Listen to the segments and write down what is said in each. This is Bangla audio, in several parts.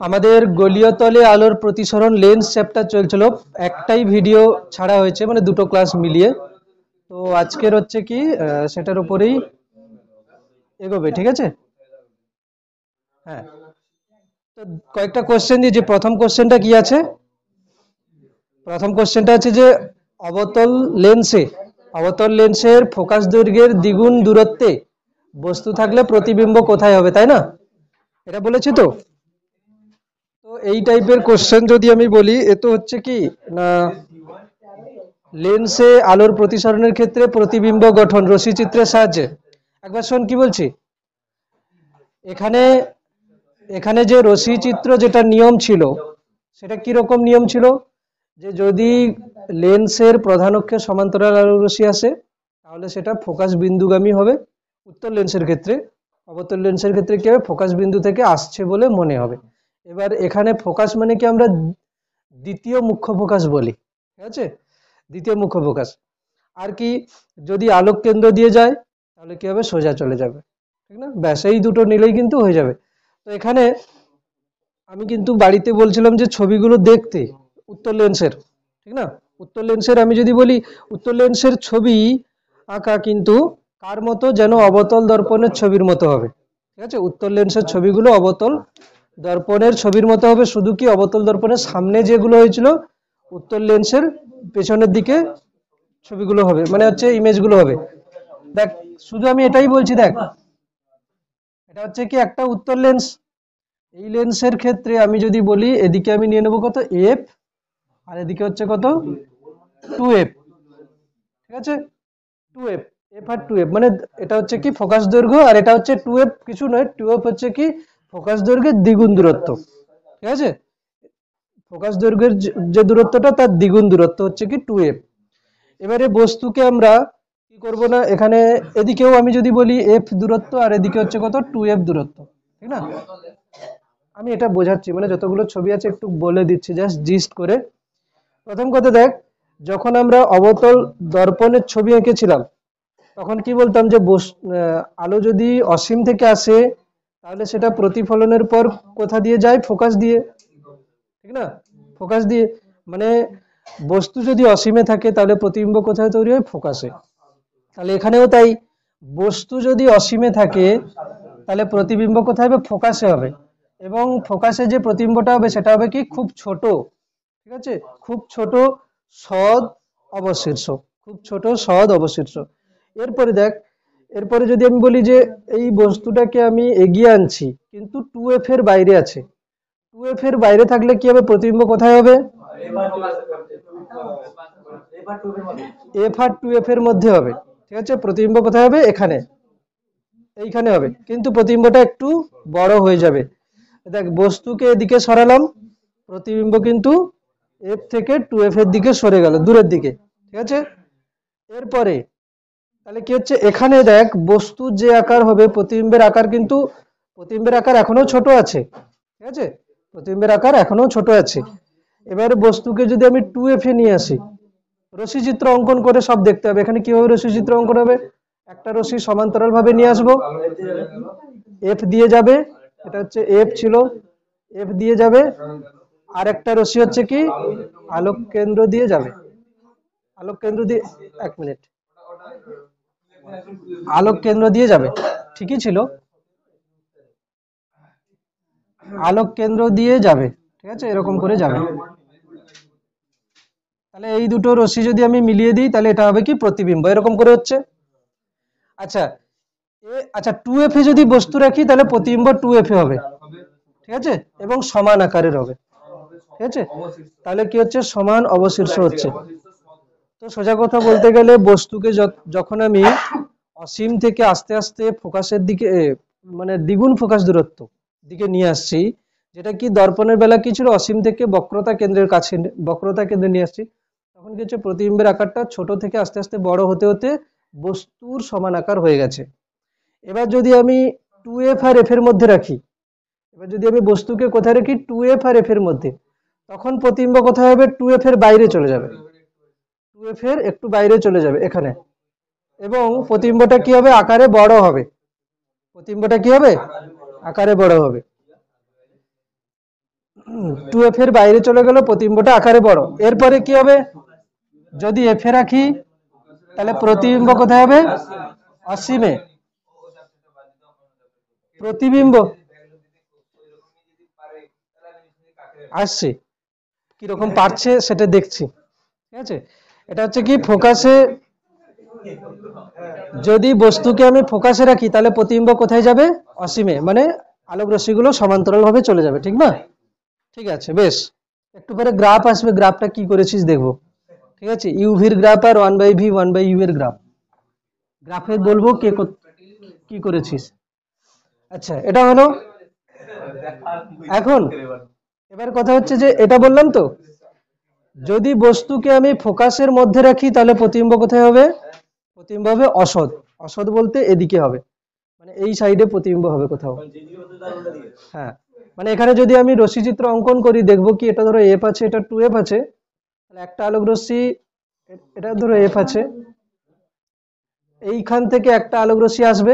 আমাদের গলীয় তলে আলোর প্রতিসরণ লেন্স চ্যাপ্টার চলছিল, একটাই ভিডিও ছাড়া হয়েছে, মানে দুটো ক্লাস মিলিয়ে। তো আজকের হচ্ছে কি সেটার উপরেই এগোবে, ঠিক আছে? হ্যাঁ, তো কয়েকটা কোশ্চেন দিয়ে, যে প্রথম কোশ্চেনটা কি আছে? প্রথম কোশ্চেনটা আছে যে অবতল লেন্সের ফোকাস দৈর্ঘ্যের দ্বিগুণ দূরত্বে বস্তু থাকলে প্রতিবিম্ব কোথায় হবে, তাই না? এটা বলেছি তো। তো এই টাইপের কোশ্চেন যদি আমি বলি, এ তো হচ্ছে কি না, লেন্সে আলোর প্রতিসরণের ক্ষেত্রে প্রতিবিম্ব গঠন রশ্মিচিত্রের সাহায্যে। একবার শোন কি বলছি। এখানে এখানে যে রশ্মিচিত্র যেটা নিয়ম ছিল, সেটা কি রকম নিয়ম ছিল? যে যদি লেন্সের প্রধান অক্ষে সমান্তরাল আলো রশ্মি আসে, তাহলে সেটা ফোকাস বিন্দুগামী হবে উত্তল লেন্সের ক্ষেত্রে। অবতল লেন্সের ক্ষেত্রে কি হবে? ফোকাস বিন্দু থেকে আসছে বলে মনে হবে। এবার এখানে ফোকাস মানে কি আমরা দ্বিতীয় মুখ্য ফোকাস বলি, ঠিক আছে? দ্বিতীয় মুখ্য ফোকাস। আর কি, যদি আলোক কেন্দ্র দিয়ে যায় তাহলে কি হবে? সোজা চলে যাবে, ঠিক না? ব্যাস, এই দুটো নিলেই কিন্তু হয়ে যাবে। তো এখানে আমি কিন্তু বাড়িতে বলছিলাম যে ছবিগুলো দেখতে উত্তল লেন্সের, ঠিক না? উত্তল লেন্সের আমি যদি বলি, উত্তল লেন্সের ছবি আঁকা কিন্তু কার মতো? যেন অবতল দর্পণের ছবির মতো হবে, ঠিক আছে? উত্তল লেন্সের ছবিগুলো অবতল দর্পণের ছবির মতো হবে। শুধু কি অবতল দর্পণের সামনে যেগুলো হয়েছিল, উত্তল লেন্সের পেছনের দিকে ছবিগুলো হবে, মানে হচ্ছে ইমেজগুলো হবে। দেখ, শুধু আমি এটাই বলছি, দেখ এটা হচ্ছে কি একটা উত্তল লেন্স। এই লেন্সের ক্ষেত্রে আমি যদি বলি, এদিকে আমি নিয়ে নেবো কত? এফ, আর এদিকে হচ্ছে কত? 2f, ঠিক আছে? 2f, এফ আর 2f, মানে এটা হচ্ছে কি ফোকাস দৈর্ঘ্য, আর এটা হচ্ছে 2f কিছু নয়, 2f হচ্ছে কি ফোকাস দৈর্ঘ্যের দ্বিগুণ দূরত্ব, ঠিক আছে? ফোকাস দৈর্ঘ্যের যে দূরত্বটা, তার দ্বিগুণ দূরত্ব হচ্ছে কি 2f। এবারে বস্তুকে আমরা কি করব না, এখানে এদিকেও আমি যদি বলি f দূরত্ব, আর এদিকে হচ্ছে কত? 2f দূরত্ব, ঠিক না? আমি এটা বোঝাচ্ছি, মানে যতগুলো ছবি আছে একটু বলে দিচ্ছি জাস্ট জিস্ট করে। প্রথম কথা দেখ, যখন আমরা অবতল দর্পণের ছবি এঁকেছিলাম, তখন কি বলতাম যে আলো যদি অসীম থেকে আসে, তাহলে সেটা প্রতিফলনের পর কোথা দিয়ে যায়? ফোকাস দিয়ে, ঠিক না? ফোকাস দিয়ে, মানে বস্তু যদি অসীমে থাকে তাহলে প্রতিবিম্ব কোথায় তৈরি হয়? ফোকাসে। তাহলে এখানেও তাই, বস্তু যদি অসীমে থাকে তাহলে প্রতিবিম্ব কোথায় হবে? ফোকাসে হবে। এবং ফোকাসে যে প্রতিবিম্বটা হবে সেটা হবে কি? খুব ছোট, ঠিক আছে? খুব ছোট সৎ অবশীর্ষ, খুব ছোট সৎ অবশীর্ষ। এরপরে দেখ, এরপরে যদি আমি বলি যে এই বস্তুটাকে আমি এগিয়ে আনছি কিন্তু 2f এর বাইরে আছে, 2f এর বাইরে থাকলে কি হবে? প্রতিবিম্ব কোথায় হবে? f আর 2f এর মধ্যে হবে, ঠিক আছে? প্রতিবিম্ব কোথায় হবে? এখানে, এইখানে হবে, কিন্তু প্রতিবিম্বটা একটু বড় হয়ে যাবে। দেখ, বস্তুকে এদিকে সরালাম, প্রতিবিম্ব কিন্তু f থেকে 2f এর দিকে সরে গেল, দূরের দিকে, ঠিক আছে? এরপরে তাহলে কি হচ্ছে? এখানে দেখ, বস্তুর যে আকার হবে, প্রতিবিম্বের আকার কিন্তু, প্রতিবিম্বের আকার এখনো ছোট আছে, ঠিক আছে? প্রতিবিম্বের আকার এখনো ছোট আছে। এবারে বস্তুকে যদি আমি 2f এ নিয়ে আসি, রশ্মিচিত্র অঙ্কন করে সব দেখতে হবে। এখানে কিভাবে রশ্মিচিত্র অঙ্কন হবে? একটা রশ্মি সমান্তরাল ভাবে নিয়ে আসবো, এফ দিয়ে যাবে, এটা হচ্ছে এফ ছিল, এফ দিয়ে যাবে, আর একটা রশ্মি হচ্ছে কি আলোক কেন্দ্র দিয়ে যাবে, আলোক কেন্দ্র দিয়ে, এক মিনিট, আলোক কেন্দ্র দিয়ে যাবে, ঠিকই ছিল, আলোক কেন্দ্র দিয়ে যাবে, ঠিক আছে? এরকম করে যাবে। তাহলে এই দুটো রশ্মি যদি আমি মিলিয়ে দিই, তাহলে এটা হবে কি? প্রতিবিম্ব, এরকম করে হচ্ছে। আচ্ছা, আচ্ছা 2f এ যদি বস্তু রাখি তাহলে প্রতিবিম্ব 2f এ হবে, ঠিক আছে? এবং সমান আকারের হবে, ঠিক আছে? তাহলে কি হচ্ছে? সমান অবশীর্ষ হচ্ছে। তো সোজা কথা বলতে গেলে, বস্তুকে যখন আমি অসীম থেকে আস্তে আস্তে ফোকাসের দিকে, মানে দ্বিগুণ ফোকাস দূরত্ব দিকে নিয়ে আসছি, যেটা কি দর্পণের বেলা কি ছিল? অসীম থেকে বক্রতা কেন্দ্রের কাছে, বক্রতা কেন্দ্রে নিয়ে আসছি, তখন কি হচ্ছে? প্রতিবিম্বের আকারটা ছোট থেকে আস্তে আস্তে বড় হতে হতে বস্তুর সমান আকার হয়ে গেছে। এবার যদি আমি 2f আর f এর মধ্যে রাখি, এবার যদি আমি বস্তুকে কোথায় রাখি? 2f আর f এর মধ্যে, তখন প্রতিবিম্ব কোথায় হবে? 2f এর বাইরে চলে যাবে, 2f এর একটু বাইরে চলে যাবে এখানে, এবং প্রতিবিম্বটা কি হবে? আকারে বড় হবে, প্রতিবিম্বটা কি হবে, আকারে বড় হবে। 2f এর বাইরে চলে গেল, প্রতিবিম্বটা আকারে বড়। এরপরে কি হবে, যদি f এ রাখি তাহলে প্রতিবিম্ব কোথায় হবে, অসীমে। প্রতিবিম্ব আসছে, কিরকম পারছে সেটা দেখছি, ঠিক আছে। এটা হচ্ছে কি ফোকাসে, যদি বস্তুকে আমি ফোকাসে রাখি তাহলে প্রতিবিম্ব কোথায় যাবে, অসীমে, মানে আলোক রশ্মিগুলো সমান্তরাল ভাবে চলে যাবে, ঠিক না? ঠিক আছে, বেশ। একটু পরে গ্রাফ আসবে, গ্রাফটা কি করেছিস দেখবো, ঠিক আছে। ইউভির গ্রাফ আর 1/v 1/u এর গ্রাফ, গ্রাফে বলবো কে কি করেছিস। আচ্ছা, এটা হলো। এখন এবার কথা হচ্ছে যে এটা বললাম তো, যদি বস্তুকে আমি ফোকাসের মধ্যে রাখি তাহলে প্রতিবিম্ব কোথায় হবে, প্রতিবিম্ব হবে অসৎ। অসৎ বলতে এদিকে হবে, মানে এই সাইডে প্রতিবিম্ব হবে কোথাও। হ্যাঁ, মানে এখানে যদি আমি রশ্মিচিত্র অঙ্কন করি দেখবো কি, এটা ধরো এফ আছে, এটা 2f আছে, তাহলে একটা আলোক রশ্মি, এটা ধরো এফ আছে, এইখান থেকে একটা আলোক রশ্মি আসবে,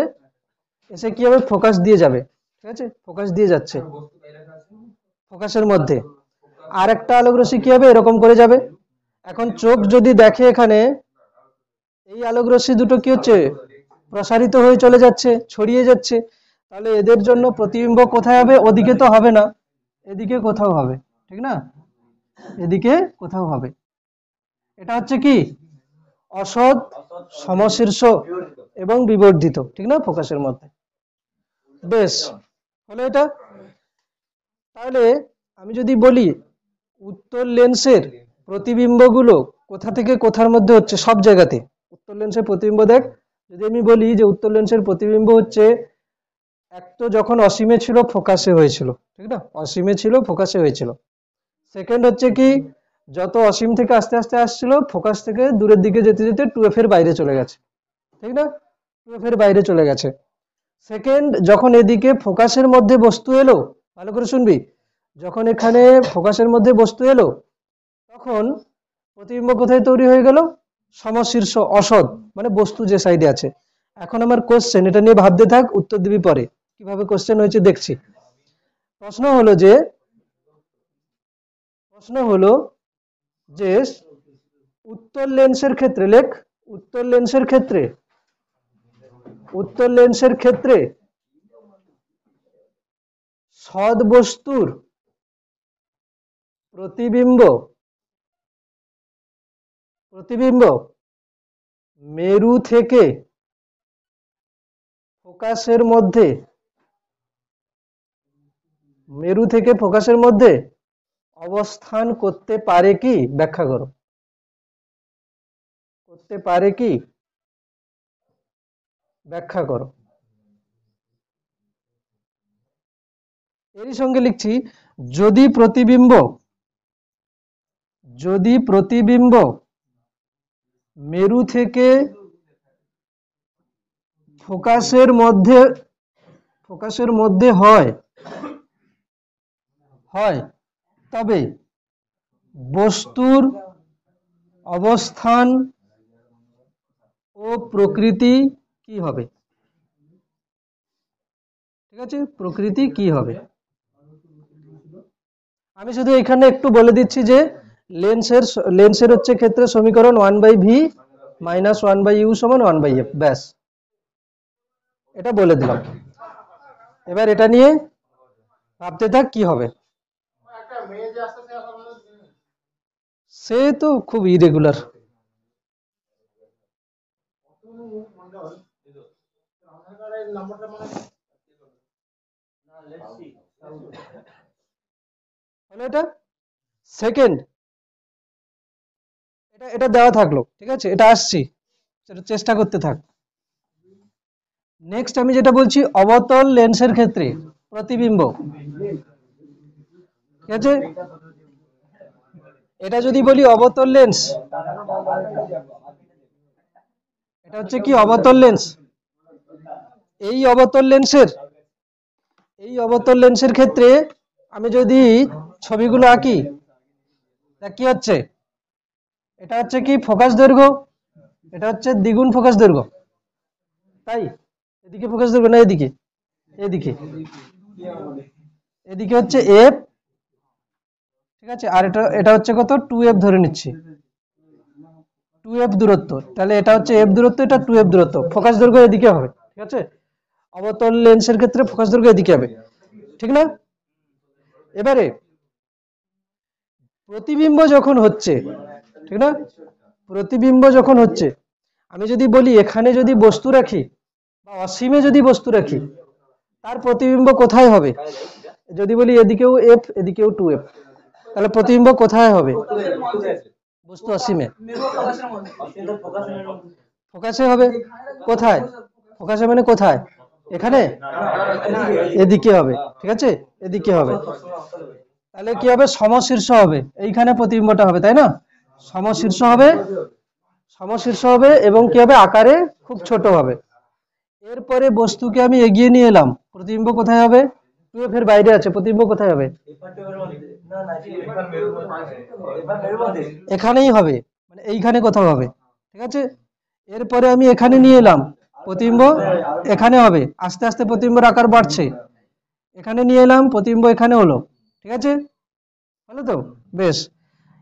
এসে কি হবে, ফোকাস দিয়ে যাবে, ঠিক আছে, ফোকাস দিয়ে যাচ্ছে ফোকাসের মধ্যে। আর একটা আলোক রশ্মি কি হবে, এরকম করে যাবে। এখন চোখ যদি দেখে এখানে, এই আলোক রশ্মি দুটো কি হচ্ছে, প্রসারিত হয়ে চলে যাচ্ছে, ছড়িয়ে যাচ্ছে, তাহলে এদের জন্য প্রতিবিম্ব কোথায় হবে, ওদিকে তো হবে না, এদিকে কোথাও হবে, ঠিক না, এদিকে কোথাও হবে। এটা হচ্ছে কি অসৎ, সমশীর্ষ এবং বিবর্ধিত, ঠিক না, ফোকাসের মধ্যে। বেশ, হলো এটা। তাহলে আমি যদি বলি উত্তর লেন্সের প্রতিবিম্বগুলো কোথা থেকে কোথার মধ্যে হচ্ছে, সব জায়গাতে উত্তর লেন্সের প্রতিবিম্ব দেখ। যদি আমি বলি যে উত্তর লেন্সের প্রতিবিম্ব হচ্ছে, এক তো যখন অসীমে ছিল ফোকাসে হয়েছিল, ঠিক না, অসীমে ছিল ফোকাসে হয়েছিল। সেকেন্ড হচ্ছে কি, যত অসীম থেকে আস্তে আস্তে আসছিল, ফোকাস থেকে দূরের দিকে যেতে যেতে 2f এর বাইরে চলে গেছে, ঠিক না, 2f এর বাইরে চলে গেছে। সেকেন্ড, যখন এদিকে ফোকাসের মধ্যে বস্তু এলো, ভালো করে শুনবি, যখন এখানে ফোকাসের মধ্যে বস্তু এলো, তখন প্রতিবিম্ব কোথায় তৈরি হয়ে গেল, সমশীর্ষ, অসৎ, মানে বস্তু যে সাইডে আছে। এখন আমার কোশ্চেন, এটা নিয়ে ভাবতে থাক, উত্তর দিবি পরে, কিভাবে কোশ্চেন হয়েছে দেখছি। প্রশ্ন হলো যে উত্তর লেন্সের ক্ষেত্রে, লেখ, উত্তর লেন্সের ক্ষেত্রে সৎ বস্তুর প্রতিবিম্ব মেরু থেকে ফোকাসের মধ্যে অবস্থান করতে পারে কি, ব্যাখ্যা করো, করতে পারে কি, ব্যাখ্যা করো। এরই সঙ্গে লিখছি, যদি প্রতিবিম্ব মেরু থেকে ফোকাসের মধ্যে হয়, তবে বস্তুর অবস্থান ও প্রকৃতি কি হবে, ঠিক আছে, প্রকৃতি কি হবে। আমি শুধু এখানে একটু বলে দিচ্ছি যে লেন্সের হচ্ছে ক্ষেত্রে সমীকরণ 1/v - 1/u = 1/f, ব্যাস, এটা বলে দিলাম। এবার এটা নিয়ে ভাবতে থাক কি হবে। সে তো খুব ইরেগুলার। এটা সেকেন্ড, এটা দেওয়া থাকলো, ঠিক আছে, এটা আসছি, চেষ্টা করতে থাক। নেক্সট আমি যেটা বলছি, অবতল লেন্সের ক্ষেত্রে প্রতিবিম্ব, ঠিক আছে, এটা যদি বলি অবতল লেন্স, এটা হচ্ছে কি অবতল লেন্স, এই অবতল লেন্সের ক্ষেত্রে আমি যদি ছবিগুলো আঁকি, তা কি হচ্ছে, এটা হচ্ছে কি ফোকাস দৈর্ঘ্য, এটা হচ্ছে দ্বিগুণ ফোকাস দৈর্ঘ্য, তাই এদিকে ফোকাস দৈর্ঘ্য না এদিকে, এদিকে, এদিকে হচ্ছে এফ, ঠিক আছে, আর এটা এটা হচ্ছে কত 2f ধরে নিচ্ছি, 2f দূরত্ব, তাহলে এটা হচ্ছে f দূরত্ব, এটা 2f দূরত্ব, ফোকাস দৈর্ঘ্য এদিকে হবে, ঠিক আছে। অবতল লেন্সের ক্ষেত্রে ফোকাস দৈর্ঘ্য এদিকে হবে, ঠিক না। এবারে প্রতিবিম্ব যখন হচ্ছে, ঠিক না, প্রতিবিম্ব যখন হচ্ছে, আমি যদি বলি এখানে যদি বস্তু রাখি বা অসীমে যদি বস্তু রাখি, তার প্রতিবিম্ব কোথায় হবে? যদি বলি এদিকেও f এদিকেও 2f, তাহলে প্রতিবিম্ব কোথায় হবে? বস্তু অসীমে, ফোকাসে হবে। কোথায়? ফোকাসে মানে কোথায়? এখানে, এদিকে হবে, ঠিক আছে, এদিকে হবে। তাহলে কি হবে? সমশীর্ষ হবে, এইখানে প্রতিবিম্বটা হবে, তাই না? সমশীর্ষ হবে, সমশীর্ষ হবে এবং কি হবে? আকারে খুব ছোট হবে। এরপরে বস্তুকে আমি এগিয়ে নিয়ে এলাম, প্রতিবিম্ব কোথায় হবে? 2f এর বাইরে আছে, প্রতিবিম্ব কোথায় হবে? এখানেই হবে, মানে এইখানে কোথাও হবে, ঠিক আছে। এরপরে আমি এখানে নিয়ে এলাম, প্রতিবিম্ব এখানে হবে, আস্তে আস্তে প্রতিবিম্বের আকার বাড়ছে। এখানে নিয়ে এলাম, প্রতিবিম্ব এখানে হলো, ঠিক আছে, হলো তো? বেশ।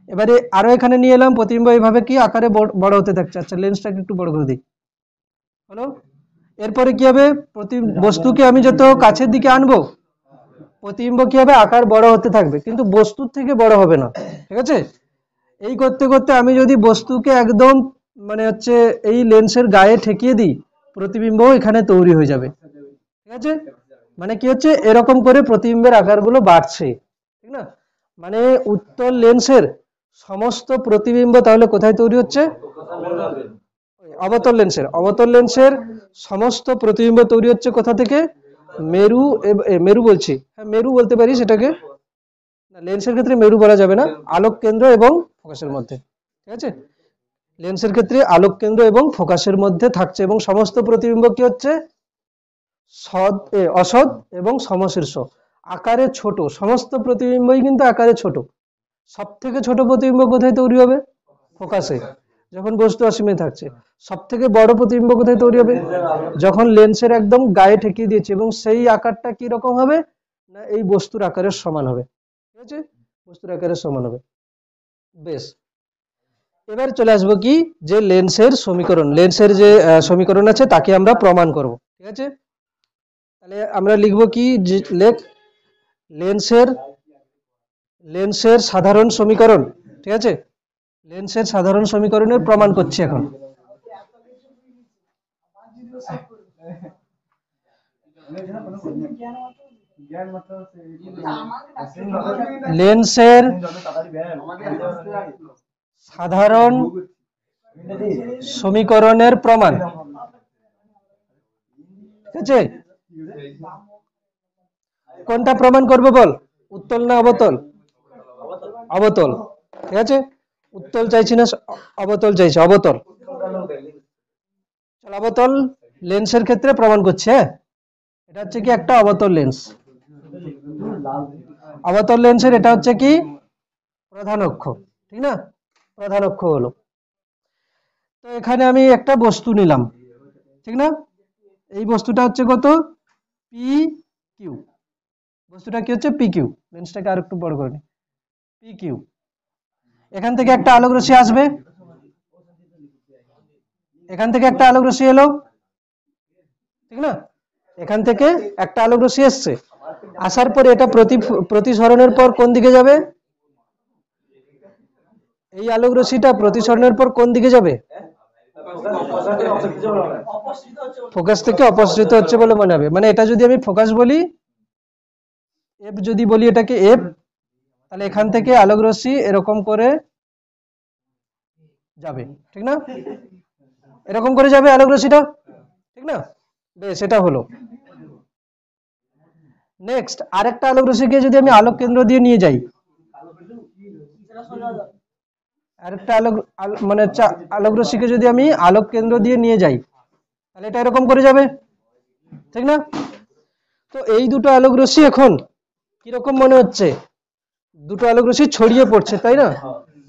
এবারে আরো এখানে নিয়ে এলাম, প্রতিবিম্ব এইভাবে কি আকারে বড় হতে থাকছে। আচ্ছা, লেন্সটাকে একটু বড় করে দিই, হলো। এরপরে কি হবে? বস্তুকে আমি যত কাছের দিকে আনবো, প্রতিবিম্ব কি হবে? আকার বড় হতে থাকবে, কিন্তু বস্তুর থেকে বড় হবে না, ঠিক আছে। এই করতে করতে আমি যদি বস্তুকে একদম মানে হচ্ছে এই লেন্সের গায়ে ঠেকিয়ে দিই, প্রতিবিম্ব এখানে তৈরি হয়ে যাবে, ঠিক আছে। মানে কি হচ্ছে? এরকম করে প্রতিবিম্বের আকারগুলো বাড়ছে, ঠিক না। মানে উত্তল লেন্সের সমস্ত প্রতিবিম্ব তাহলে কোথায় তৈরি হচ্ছে? অবতল লেন্সের, অবতল লেন্সের সমস্ত প্রতিবিম্ব তৈরি হচ্ছে কোথা থেকে? মেরু, মেরু বলছি, হ্যাঁ মেরু বলতে পারি সেটাকে, লেন্সের ক্ষেত্রে মেরু বলা যাবে না, আলোক কেন্দ্র এবং ফোকাসের মধ্যে, ঠিক আছে। লেন্সের ক্ষেত্রে আলোক কেন্দ্র এবং ফোকাসের মধ্যে থাকছে, এবং সমস্ত প্রতিবিম্ব কি হচ্ছে? অসৎ এবং সমশীর্ষ, আকারে ছোট। সমস্ত প্রতিবিম্বই কিন্তু আকারে ছোট। সব থেকে ছোট প্রতিবিম্ব কোথায় তৈরি হবে? ফোকাসে, যখন বস্তু অসীমে থাকছে। সব থেকে বড় প্রতিবিম্ব কোথায় তৈরি হবে? যখন লেন্সের একদম গায়ে ঠেকিয়ে দিয়েছে, এবং সেই আকারটা কি রকম হবে? না এই বস্তুর আকারের সমান হবে, ঠিক আছে, বস্তুর আকারের সমান হবে। বেশ, এবার চলে আসবো কি, যে লেন্সের সমীকরণ, লেন্সের যে সমীকরণ আছে তাকে আমরা প্রমাণ করব, ঠিক আছে। তাহলে আমরা লিখবো কি, যে লেন্সের লেন্সের সাধারণ সমীকরণ, ঠিক আছে, লেন্সের সাধারণ সমীকরণের প্রমাণ করছি এখন। লেন্সের সাধারণ সমীকরণের প্রমাণ, ঠিক আছে। কোনটা প্রমাণ করব বল? উত্তল না অবতল? অবতল, ঠিক আছে। উত্তল চাইছি না, অবতল চাইছি, অবতল। চল অবতল লেন্সের ক্ষেত্রে প্রমাণ করছে। হ্যাঁ, এটা হচ্ছে কি একটা অবতল লেন্স। অবতল লেন্সের এটা হচ্ছে কি প্রধান অক্ষ, ঠিক না, প্রধান অক্ষ হলো। তো এখানে আমি একটা বস্তু নিলাম, ঠিক না, এই বস্তুটা হচ্ছে কত? পি কিউ, বস্তুটা কি হচ্ছে? P Q. লেন্সটাকে আর একটু বড় করে নি, পি কিউ। এখান থেকে একটা আলোক রশ্মি আসবে, এখান থেকে একটা আলোক রশ্মি এলো, ঠিক না, এখান থেকে একটা আলোক রশ্মি এসছে, আসার পর এটা প্রতিসরণের পর কোন দিকে যাবে? এই আলোক রশ্মিটা প্রতিসরণের পর কোন দিকে যাবে? ফোকাস থেকে অপসৃত হচ্ছে বলে মনে হবে। মানে এটা যদি আমি ফোকাস বলি, এফ যদি বলি এটাকে এফ, তাহলে এখান থেকে আলোক রশ্মি এরকম করে যাবে, ঠিক না, এরকম করে যাবে আলোক রশ্মিটা, ঠিক না। বেশ, এটা হলো। নেক্সট আরেকটা আলোক রশ্মিকে যদি আমি আলোক কেন্দ্র দিয়ে নিয়ে যাই, আরেকটা মানে আলোক রশ্মিকে যদি আমি আলোক কেন্দ্র দিয়ে নিয়ে যাই, তাহলে এটা এরকম করে যাবে, ঠিক না। তো এই দুটো আলোক রশ্মি এখন কিরকম মনে হচ্ছে? দুটো আলোক রশ্মি ছড়িয়ে পড়ছে, তাই না।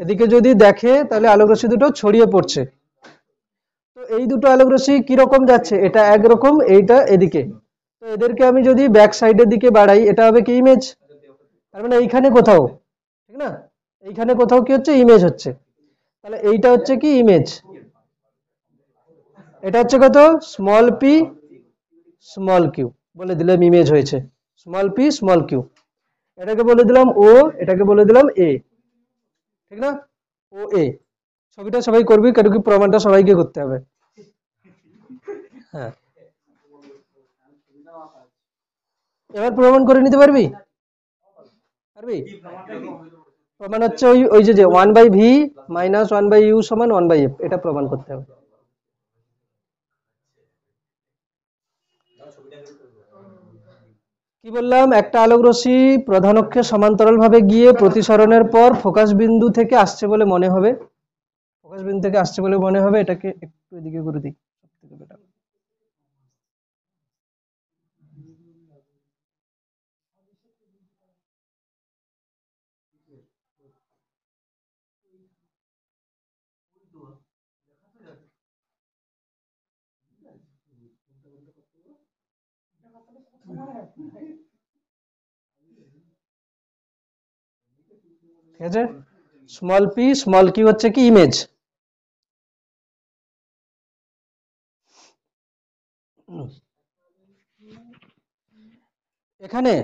এদিকে যদি দেখে তাহলে আলোক রশ্মি দুটো ছড়িয়ে পড়ছে। তো এই দুটো আলোক রশ্মি কিরকম যাচ্ছে? এটা একরকম, এইটা এদিকে। তো তো এদেরকে আমি যদি ব্যাক সাইডের দিকে বাড়াই এটা হবে কি ইমেজ, তার মানে এইখানে কোথাও, ঠিক না, এইখানে কোথাও কি হচ্ছে ইমেজ হচ্ছে, তাহলে এইটা হচ্ছে কি ইমেজ, এটা হচ্ছে কত স্মল পি স্মল কিউ, বলে দিলাম ইমেজ হয়েছে স্মল পি স্মল কিউ, এটাকে বলে দিলাম ও, এটাকে বলে দিলাম এ, ঠিক না, ও এ। ছবিটা সবাই করবি কারণ কি প্রমাণটা সবাইকে করতে হবে। হ্যাঁ, এবার প্রমাণ করে নিতে পারবি, পারবি? প্রমাণ হচ্ছে ওই ওই যে 1/v মাইনাস 1/u সমান 1/f, এটা প্রমাণ করতে হবে। কি বললাম, একটা আলোক রশ্মি প্রধান অক্ষে সমান্তরাল ভাবে গিয়ে প্রতিসরণের পর ফোকাস বিন্দু থেকে আসছে বলে মনে হবে, ফোকাস বিন্দু থেকে আসছে বলে মনে হবে, এটাকে একটু এদিকে করে দিই, সবথেকে বেটার। ঠিক আছে, স্মল পি স্মল কিউ হচ্ছে কি ইমেজ। এখানে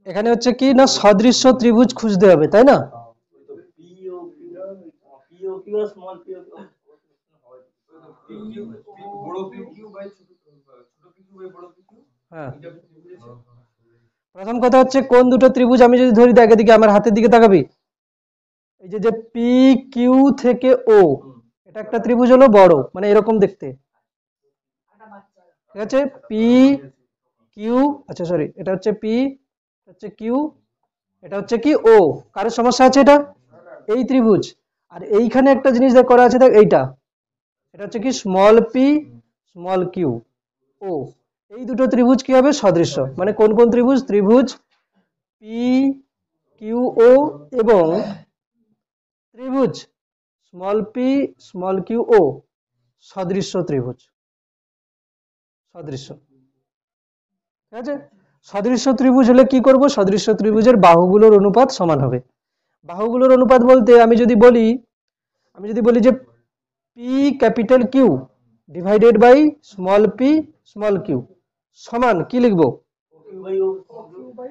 এখানে হচ্ছে কি না সদৃশ্য ত্রিভুজ খুঁজতে হবে, তাই না? হ্যাঁ, প্রথম কথা হচ্ছে কোন দুটো ত্রিভুজ আমি যদি ধরি, দেখ এদিকে আমার হাতের দিকে তাকাবি, এই যে যে পি কিউ থেকে ও, এটা একটা ত্রিভুজ হলো বড়, মানে এরকম দেখতে, ঠিক আছে, পি কিউ, আচ্ছা সরি, এটা হচ্ছে পি, হচ্ছে কিউ, এটা হচ্ছে কি ও, কারোর সমস্যা আছে এটা, এই ত্রিভুজ, আর এইখানে একটা জিনিস দেখ করা আছে, দেখ এইটা, এটা হচ্ছে কি স্মল পি স্মল কিউ ও, এই দুটো ত্রিভুজ কি হবে সদৃশ্য, মানে কোন কোন ত্রিভুজ, ত্রিভুজ পি কিউ ও এবং ত্রিভুজ স্মল পি স্মল কিউ ও, সদৃশ্য ত্রিভুজ, সদৃশ্য, ঠিক আছে। সদৃশ্য ত্রিভুজ হলে কি করব, সদৃশ্য ত্রিভুজের বাহুগুলোর অনুপাত সমান হবে, বাহুগুলোর অনুপাত বলতে আমি যদি বলি যে P capital Q divided by small P small Q সমান কি লিখবো,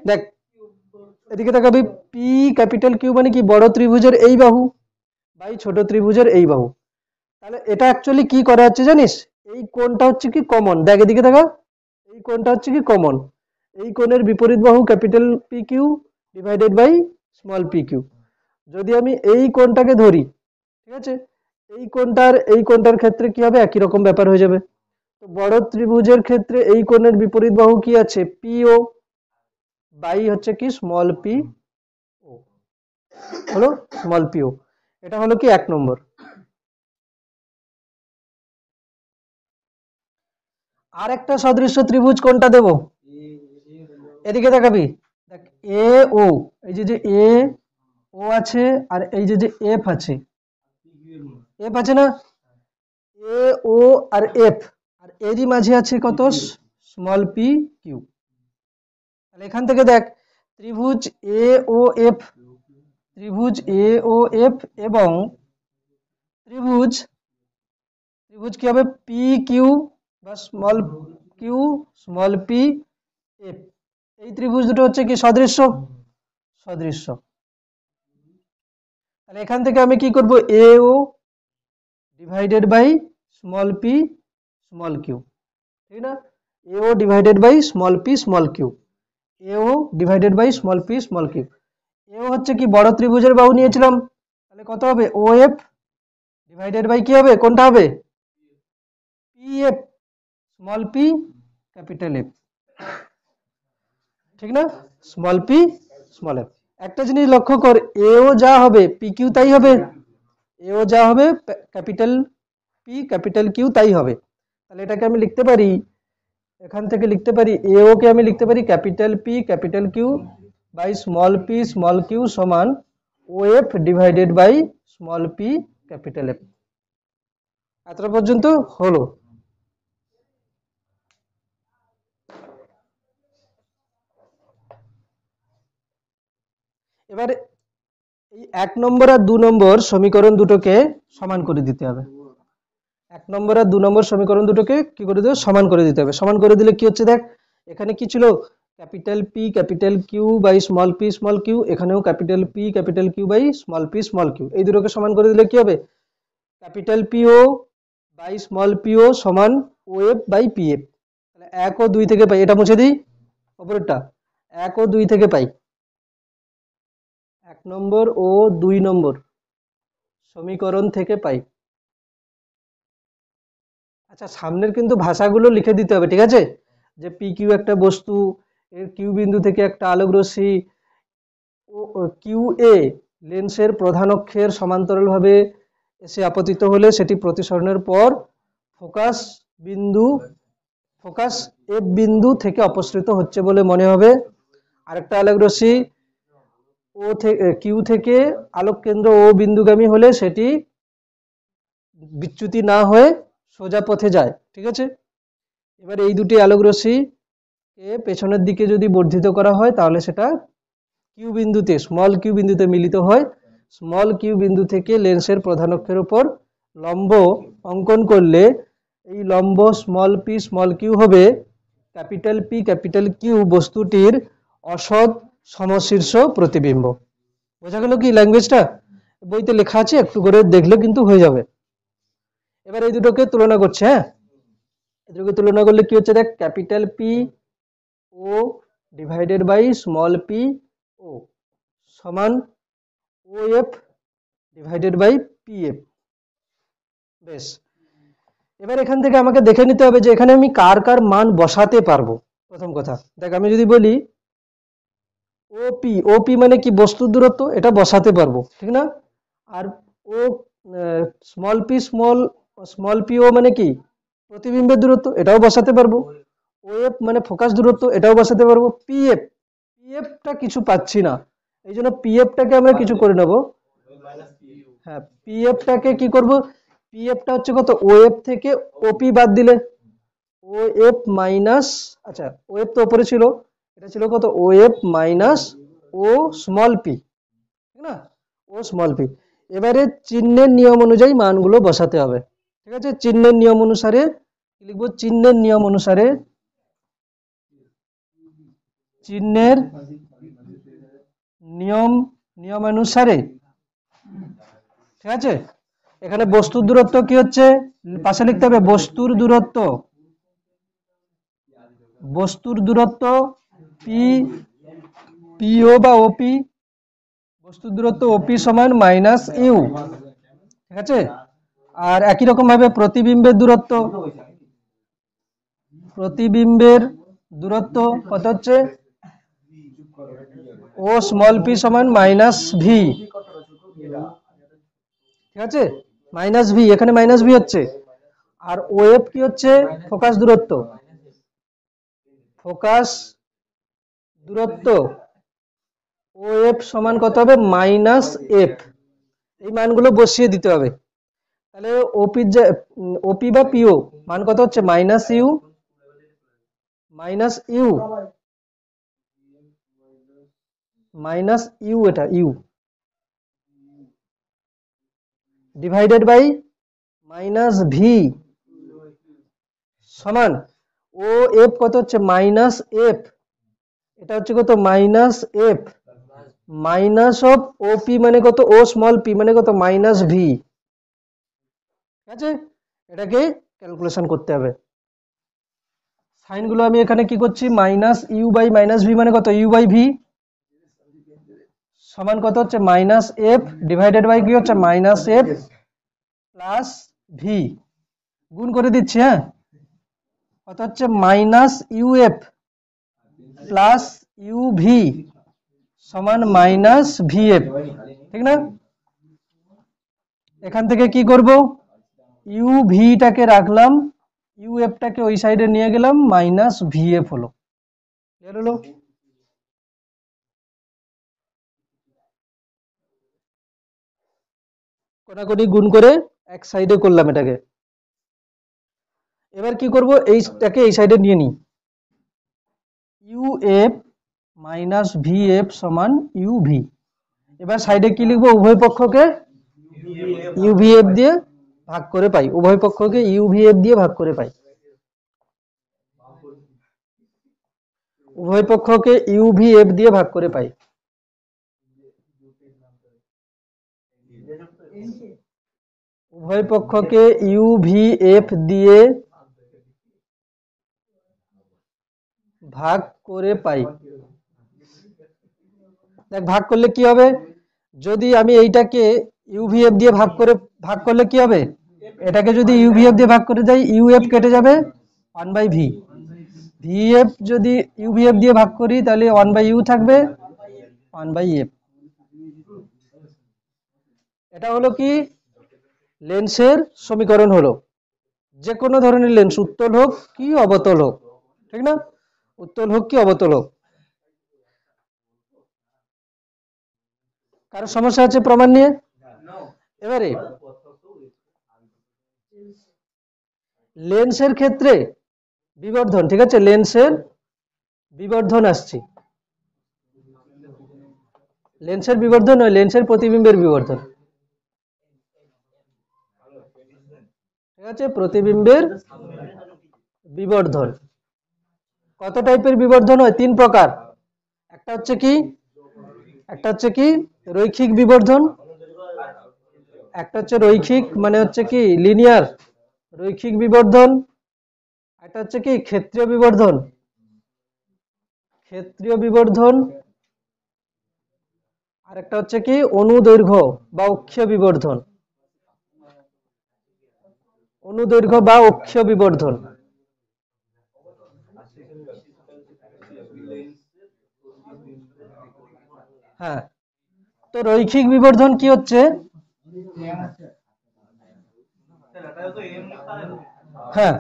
দেখ এদিকে তাকাবি, পি ক্যাপিটাল কিউ মানে কি বড় ত্রিভুজের এই বাহু বাই ছোট ত্রিভুজের এই বাহু, তাহলে এটা অ্যাকচুয়ালি কি করা হচ্ছে জানিস, এই কোণটা হচ্ছে কি কমন, দেখ এদিকে দেখা, এই কোণটা হচ্ছে কি কমন, এই কোণের বিপরীত বাহু capital P Q divided by small P Q, যদি আমি এই কোণটাকে ধরি, ঠিক আছে, এই কোণটার ক্ষেত্রে কি হবে, একই রকম ব্যাপার হয়ে যাবে। তো বড় ত্রিভুজের ক্ষেত্রে এই কোণের বিপরীত বাহু কি আছে, পিও বাই হচ্ছে কি স্মল পি ও, হলো স্মল পিও, এটা হলো কি 1 নম্বর। আর একটা সদৃশ্য ত্রিভুজ কোনটা দেব, এদিকে দেখাবি, দেখ এ ও, এই যে যে এ ও আছে আর এই যে যে এফ আছে, এফ আছে না, এ ও আর এফ, আর এরই মাঝে আছে কত স্মল পি কিউ, তাহলে এখান থেকে দেখ ত্রিভুজ এ ও এফ, ত্রিভুজ এ ও এফ এবং ত্রিভুজ ত্রিভুজ কি হবে পি কিউ বা small Q small P F, এই ত্রিভুজ দুটো হচ্ছে কি সদৃশ্য, সদৃশ্য, তাহলে এখান থেকে আমি কি করব, A O divided by small P small q, ঠিক না, A O divided by small P small q, A O divided by small P small q, A O হচ্ছে কি বড় ত্রিভুজের বাহু নিয়েছিলাম, তাহলে কত হবে ও এফ ডিভাইডেড বাই কি হবে, কোনটা হবে P F small p capital F, ঠিক না, স্মল পি স্মল এফ। একটা জিনিস লক্ষ্য কর, এও যা হবে পি কিউ তাই হবে, এও যা হবে ক্যাপিটাল পি ক্যাপিটাল কিউ তাই হবে, তাহলে এটাকে আমি লিখতে পারি, এখান থেকে লিখতে পারি এও কে আমি লিখতে পারি capital P capital Q by small P small Q সমান O F divided by small p capital F. এতটা পর্যন্ত হলো। এবার এই 1 নম্বর আর 2 নম্বর সমীকরণ দুটোকে সমান করে দিতে হবে। 1 নম্বর আর 2 নম্বর সমীকরণ দুটোকে কি করে দেবে, সমান করে দিতে হবে। সমান করে দিলে কি হচ্ছে দেখ, এখানে কি ছিল, capital P capital Q by small P small q, এখানেও capital P capital Q by small P small q. এই দুটোকে সমান করে দিলে কি হবে, capital P O by small P O সমান O F by P F. তাহলে 1 ও 2 থেকে পাই, এটা মুছে দিই উপরেরটা, 1 ও 2 থেকে পাই, 1 নম্বর ও 2 নম্বর সমীকরণ থেকে পাই। আচ্ছা, সামনের কিন্তু ভাষাগুলো লিখে দিতে হবে, ঠিক আছে, যে পি কিউ একটা বস্তু, এর কিউ বিন্দু থেকে একটা আলোক রশ্মি কিউ এ লেন্সের প্রধান অক্ষের সমান্তরালভাবে এসে আপতিত হলে সেটি প্রতিসরণের পর ফোকাস এফ বিন্দু থেকে অপসৃত হচ্ছে বলে মনে হবে। আরেকটা আলোক রশ্মি কিউ থেকে আলোক কেন্দ্র ও বিন্দুগামী হলে সেটি বিচ্যুতি না হয়ে সোজা পথে যায়, ঠিক আছে। এবার এই দুটি আলোক রশ্মিকে পেছনের দিকে যদি বর্ধিত করা হয় তাহলে সেটা কিউ বিন্দুতে, স্মল কিউ বিন্দুতে মিলিত হয়। স্মল কিউ বিন্দু থেকে লেন্সের প্রধান অক্ষের উপর লম্ব অঙ্কন করলে এই লম্ব স্মল পি স্মল কিউ হবে ক্যাপিটাল পি ক্যাপিটাল কিউ বস্তুটির অসৎ সমশীর্ষ প্রতিবিম্ব। বোঝা গেল কি ল্যাঙ্গুয়েজটা? বইতে লেখা আছে, একটু করে দেখলে কিন্তু হয়ে যাবে। এবার এই দুটোকে তুলনা করছে, হ্যাঁ, এই দুটোকে তুলনা করলে কি হচ্ছে দেখ, capital P O divided by small p O সমান O F divided by P F. বেশ, এবার এখান থেকে আমাকে দেখে নিতে হবে যে এখানে আমি কার কার মান বসাতে পারবো। প্রথম কথা দেখ, আমি যদি বলি ওপি মানে কি, বস্তুর দূরত্ব, এটা বসাতে পারবো, ঠিক না। আর ও স্মল পিও মানে কি, প্রতিবিম্বের দূরত্ব, এটাও বসাতে পারবো। ওএফ মানে ফোকাস দূরত্ব, এটাও বসাতে পারবো। পিএফটা কিছু পাচ্ছি না, এই জন্য পিএফটাকে আমরা কিছু করে নেব। হ্যাঁ, পিএফটাকে কি করব, পিএফটা হচ্ছে কত, ওএফ থেকে ওপি বাদ দিলে ওএফ মাইনাস, আচ্ছা ওএফ তো উপরে ছিল, এটা ছিল কত, OF minus O small P, ঠিক না, ও স্মল পি। এবারে চিহ্নের নিয়ম অনুযায়ী মানগুলো বসাতে হবে, ঠিক আছে। চিহ্নের নিয়ম অনুসারে লিখবো, চিহ্নের নিয়ম অনুসারে, চিহ্নের নিয়ম অনুসারে, ঠিক আছে। এখানে বস্তুর দূরত্ব কি হচ্ছে, পাশে লিখতে হবে বস্তুর দূরত্ব পিও বা ওপি, বস্তুর দূরত্ব ওপি সমান মাইনাস ইউ, ঠিক আছে। আর একই রকম ভাবে প্রতিবিম্বের দূরত্ব কত হচ্ছে, ও স্মল পি সমান মাইনাস ভি, ঠিক আছে, মাইনাস ভি, এখানে মাইনাস ভি হচ্ছে। আর ওএফ কি হচ্ছে, ফোকাস দূরত্ব ওএফ সমান কত হবে, মাইনাস এফ। এই মানগুলো বসিয়ে দিতে হবে। তাহলে ওপি বা পিও মান কত হচ্ছে, মাইনাস ইউ এটা U divided by minus V সমান ও এফ কত হচ্ছে, মাইনাস এফ, এটা হচ্ছে কত, মাইনাস এফ মাইনাস অফ ওপি মানে কত, ও স্মল পি মানে কত, মাইনাস ভি, ঠিক আছে। এটাকে ক্যালকুলেশন করতে হবে। সাইনগুলো আমি এখানে কি করছি, minus U by minus V মানে কত, ইউ বাই ভি সমান কত হচ্ছে, মাইনাস এফ ডিভাইডেড বাই কি হচ্ছে, মাইনাস এফ প্লাস ভি, গুণ করে দিচ্ছি, হ্যাঁ, কত হচ্ছে, minus UF plus U V সমান মাইনাস ভিএফ, ঠিক না। এখান থেকে কি করব, ইউ ভিটাকে রাখলাম, ইউএফটাকে ওই সাইডে নিয়ে গেলাম, মাইনাস ভিএফ হলো, ক্লিয়ার হলো। কোনাকুনি গুণ করে এক সাইডে করলাম এটাকে। এবার কি করব, এইটাকে এই সাইডে নিয়ে নিই, ইউএফ মাইনাস ভিএফ সমান ইউভি, এবার সাইডে কি লিখবো, উভয় পক্ষকে ইউভিএফ দিয়ে ভাগ করে পাই, উভয় পক্ষকে ইউভিএফ দিয়ে ভাগ করে পাই, উভয় পক্ষকে ইউভিএফ দিয়ে ভাগ করে পাই। উভয় পক্ষকে ইউভিএফ দিয়ে ভাগ করে পাই। দেখ ভাগ করলে কি হবে, যদি আমি এইটাকে ইউভিএফ দিয়ে ভাগ করলে কি হবে, এটাকে যদি ইউভিএফ দিয়ে ভাগ করে দেই ইউএফ কেটে যাবে 1/v, ভিএফ যদি ইউভিএফ দিয়ে ভাগ করি তাহলে 1/u থাকবে 1/f। এটা হলো কি লেন্সের সমীকরণ হলো, যে কোনো ধরনের লেন্স উত্তল হোক কি অবতল হোক, ঠিক না, উত্তল হোক কি অবতল হোক। কারো সমস্যা আছে প্রমাণ নিয়ে? এবারে লেন্সের ক্ষেত্রে বিবর্ধন, ঠিক আছে, লেন্সের বিবর্ধন আসছে, লেন্সের বিবর্ধন নয়, লেন্সের প্রতিবিম্বের বিবর্ধন, ঠিক আছে, প্রতিবিম্বের বিবর্ধন। কত টাইপের বিবর্ধন হয়? 3 প্রকার। একটা হচ্ছে কি রৈখিক বিবর্ধন, একটা হচ্ছে রৈখিক মানে হচ্ছে কি লিনিয়ার রৈখিক বিবর্ধন, একটা হচ্ছে কি ক্ষেত্রীয় বিবর্ধন, আর একটা হচ্ছে কি অনুদৈর্ঘ্য বা অক্ষীয় বিবর্ধন, অনুদৈর্ঘ্য বা অক্ষীয় বিবর্ধন। হ্যাঁ, তো রৈখিক বিবর্ধন কি হচ্ছে, হ্যাঁ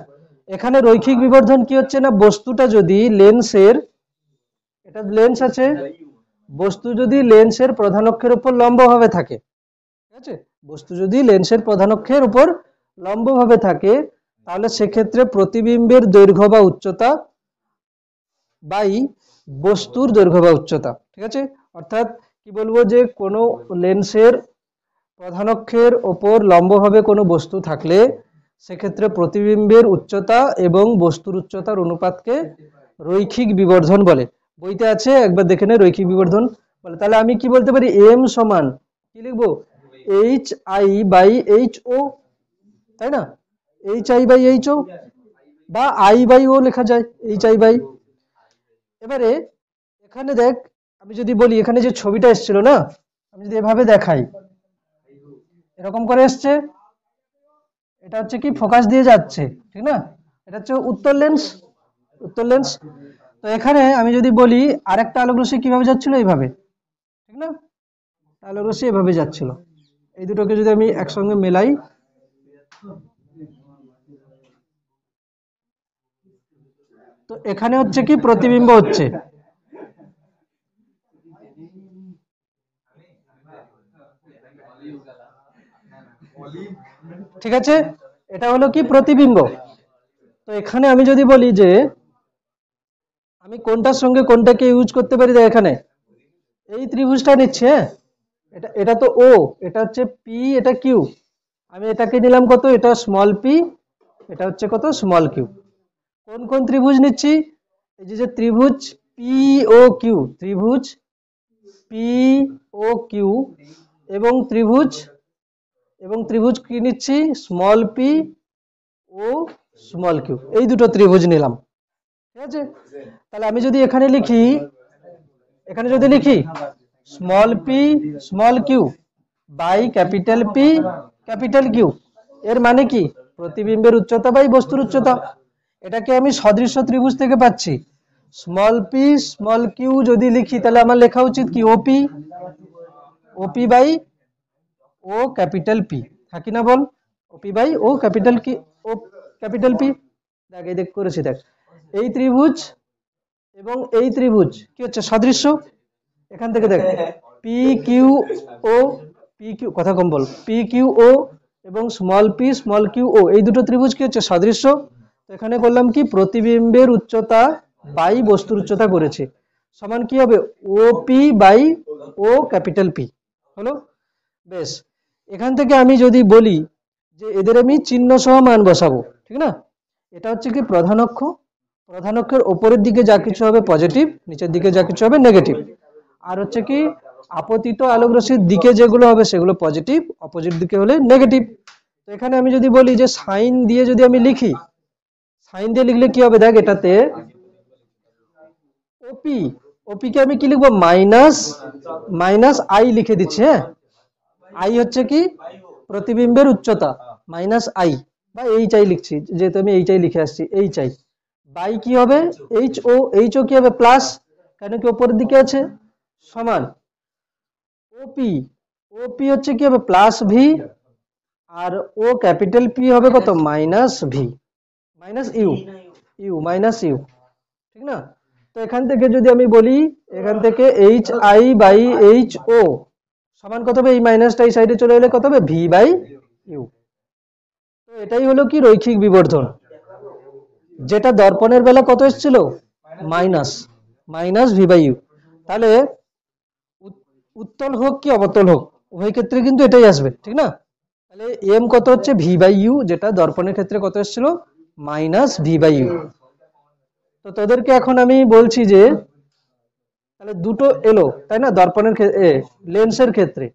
এখানে রৈখিক বিবর্ধন কি হচ্ছে না, বস্তুটা যদি লেন্সের, এটা লেন্স আছে, বস্তু যদি লেন্সের প্রধান অক্ষের উপর লম্বভাবে থাকে, ঠিক আছে, বস্তু যদি লেন্সের প্রধান অক্ষের উপর লম্বভাবে থাকে তাহলে সেক্ষেত্রে প্রতিবিম্বের দৈর্ঘ্য বা উচ্চতা বাই বস্তুর দৈর্ঘ্য বা উচ্চতা, ঠিক আছে। অর্থাৎ কি বলবো, যে কোনো লেন্সের প্রধান অক্ষের ওপর লম্বভাবে কোনো বস্তু থাকলে সেক্ষেত্রে প্রতিবিম্বের উচ্চতা এবং বস্তুর উচ্চতার অনুপাতকে রৈখিক বিবর্ধন বলে। বইতে আছে, একবার দেখে নে রৈখিক বিবর্ধন বলে। তাহলে আমি কি বলতে পারি, এম সমান কি লিখবো, H I by H O, তাই না, H I by H O, বা আই বাই ও লেখা যায়, এইচ আই বাই। এবারে এখানে দেখ, আমি যদি বলি এখানে যে ছবিটা এসেছিল না, আমি যদি এভাবে দেখাই, এরকম করে এসছে, এটা হচ্ছে কি ফোকাস দিয়ে যাচ্ছে, ঠিক না, এটা হচ্ছে উত্তল লেন্স, উত্তল লেন্স। তো এখানে আমি যদি বলি আরেকটা আলোক রশ্মি কিভাবে যাচ্ছিল, এইভাবে, ঠিক না, আলোক রশ্মি এভাবে যাচ্ছিল, এই দুটোকে যদি আমি একসঙ্গে মেলাই, তো এখানে হচ্ছে কি প্রতিবিম্ব হচ্ছে, ঠিক আছে, এটা হলো কি প্রতিবিম্ব। তো এখানে আমি যদি বলি যে আমি কোনটার সঙ্গে কোনটাকে ইউজ করতে পারি, এখানে এই ত্রিভুজটা নিচ্ছে, এটা তো ও, এটা হচ্ছে পি, এটা কিউ, আমি এটাকে নিলাম কত, এটা স্মল পি, এটা হচ্ছে কত স্মল কিউ। কোন কোন ত্রিভুজ নিচ্ছি, এই যে ত্রিভুজ পি ও কিউ, ত্রিভুজ পি ও কিউ, এবং ত্রিভুজ কি নিচ্ছি, স্মল পি ও স্মল কিউ, এই দুটো ত্রিভুজ নিলাম, ঠিক আছে। তাহলে আমি যদি এখানে লিখি, small P small Q by capital P capital Q, এর মানে কি প্রতিবিম্বের উচ্চতা বাই বস্তুর উচ্চতা। এটাকে আমি সদৃশ্য ত্রিভুজ থেকে পাচ্ছি, স্মল পি স্মল কিউ যদি লিখি তাহলে আমার লেখা উচিত কি OP by O capital P, থাকি না বল, ওপি বাই ও ক্যাপিটাল কি, ও ক্যাপিটাল পি। দেখ এই দেখ করেছি, দেখ এই ত্রিভুজ এবং এই ত্রিভুজ কি হচ্ছে সদৃশ্য, এখান থেকে দেখ পি কিউ কথা কম বল, পি কিউ ও এবং স্মল পি স্মল কিউ ও, এই দুটো ত্রিভুজ কি হচ্ছে সদৃশ্য। তো এখানে করলাম কি প্রতিবিম্বের উচ্চতা বাই বস্তুর উচ্চতা করেছে, সমান কি হবে OP by O capital P, হলো? বেশ, এখান থেকে আমি যদি বলি যে এদের আমি চিহ্ন সহ মান বসাবো, ঠিক না? এটা হচ্ছে কি প্রধান অক্ষ, প্রধান অক্ষের ওপরের দিকে যা কিছু হবে পজিটিভ, নিচের দিকে যা কিছু হবে নেগেটিভ। আর হচ্ছে কি আপতিত আলোক রশ্মির দিকে যেগুলো হবে সেগুলো পজিটিভ, অপোজিট দিকে হলে নেগেটিভ। তো এখানে আমি যদি বলি যে সাইন দিয়ে যদি আমি লিখি, সাইন দিয়ে লিখলে কি হবে দেখ, এটাতে ওপি, ওপি কে আমি কি লিখবো, মাইনাস মাইনাস আই লিখে দিচ্ছি। হ্যাঁ, আই হচ্ছে কি প্রতিবিম্বের উচ্চতা, মাইনাস আই বা এইচ আই লিখছি, যেহেতু আমি এইচ আই লিখে আসছি, এইচ আই বাই কি হবে এইচ ও, এইচ ও কি হবে প্লাস, কেন কি উপরের দিকে আছে, সমান ওপি, ওপি হচ্ছে কি হবে প্লাস ভি, আর ও ক্যাপিটাল পি হবে কত, minus V, minus U, U minus U, ঠিক না? তো এখান থেকে যদি আমি বলি, এখান থেকে H I by H O সমান কত হবে, এই মাইনাসটা এই সাইডে চলে এলে কত হবে, ভি বাই ইউ। তো এটাই হলো কি রৈখিক বিবর্ধন, যেটা দর্পণের বেলা কত এসেছিল, minus, minus V by U. তাহলে উত্তল হোক কি অবতল হোক উভয় ক্ষেত্রে কিন্তু এটাই আসবে, ঠিক না? তাহলে এম কত হচ্ছে, ভি বাই ইউ, যেটা দর্পণের ক্ষেত্রে কত এসেছিল, মাইনাস ভি বাই ইউ। তো তোদেরকে এখন আমি বলছি যে তাহলে দুটো এলো তাই না, দর্পণের লেন্সের ক্ষেত্রে,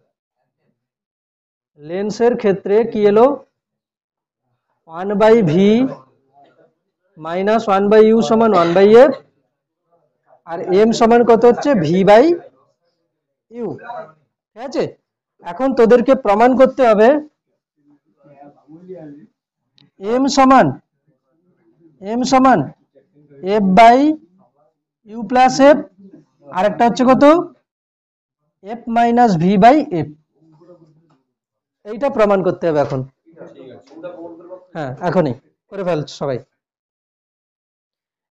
লেন্সের ক্ষেত্রে কি এলো, 1/v মাইনাস 1/u সমান 1/f, আর m সমান কত হচ্ছে, v বাই ইউ। ঠিক আছে, এখন তোদেরকে প্রমাণ করতে হবে m সমান f by U plus F, আর একটা হচ্ছে কত, f minus V by F. এইটা প্রমাণ করতে হবে এখন। হ্যাঁ, এখনই করে ফেল সবাই।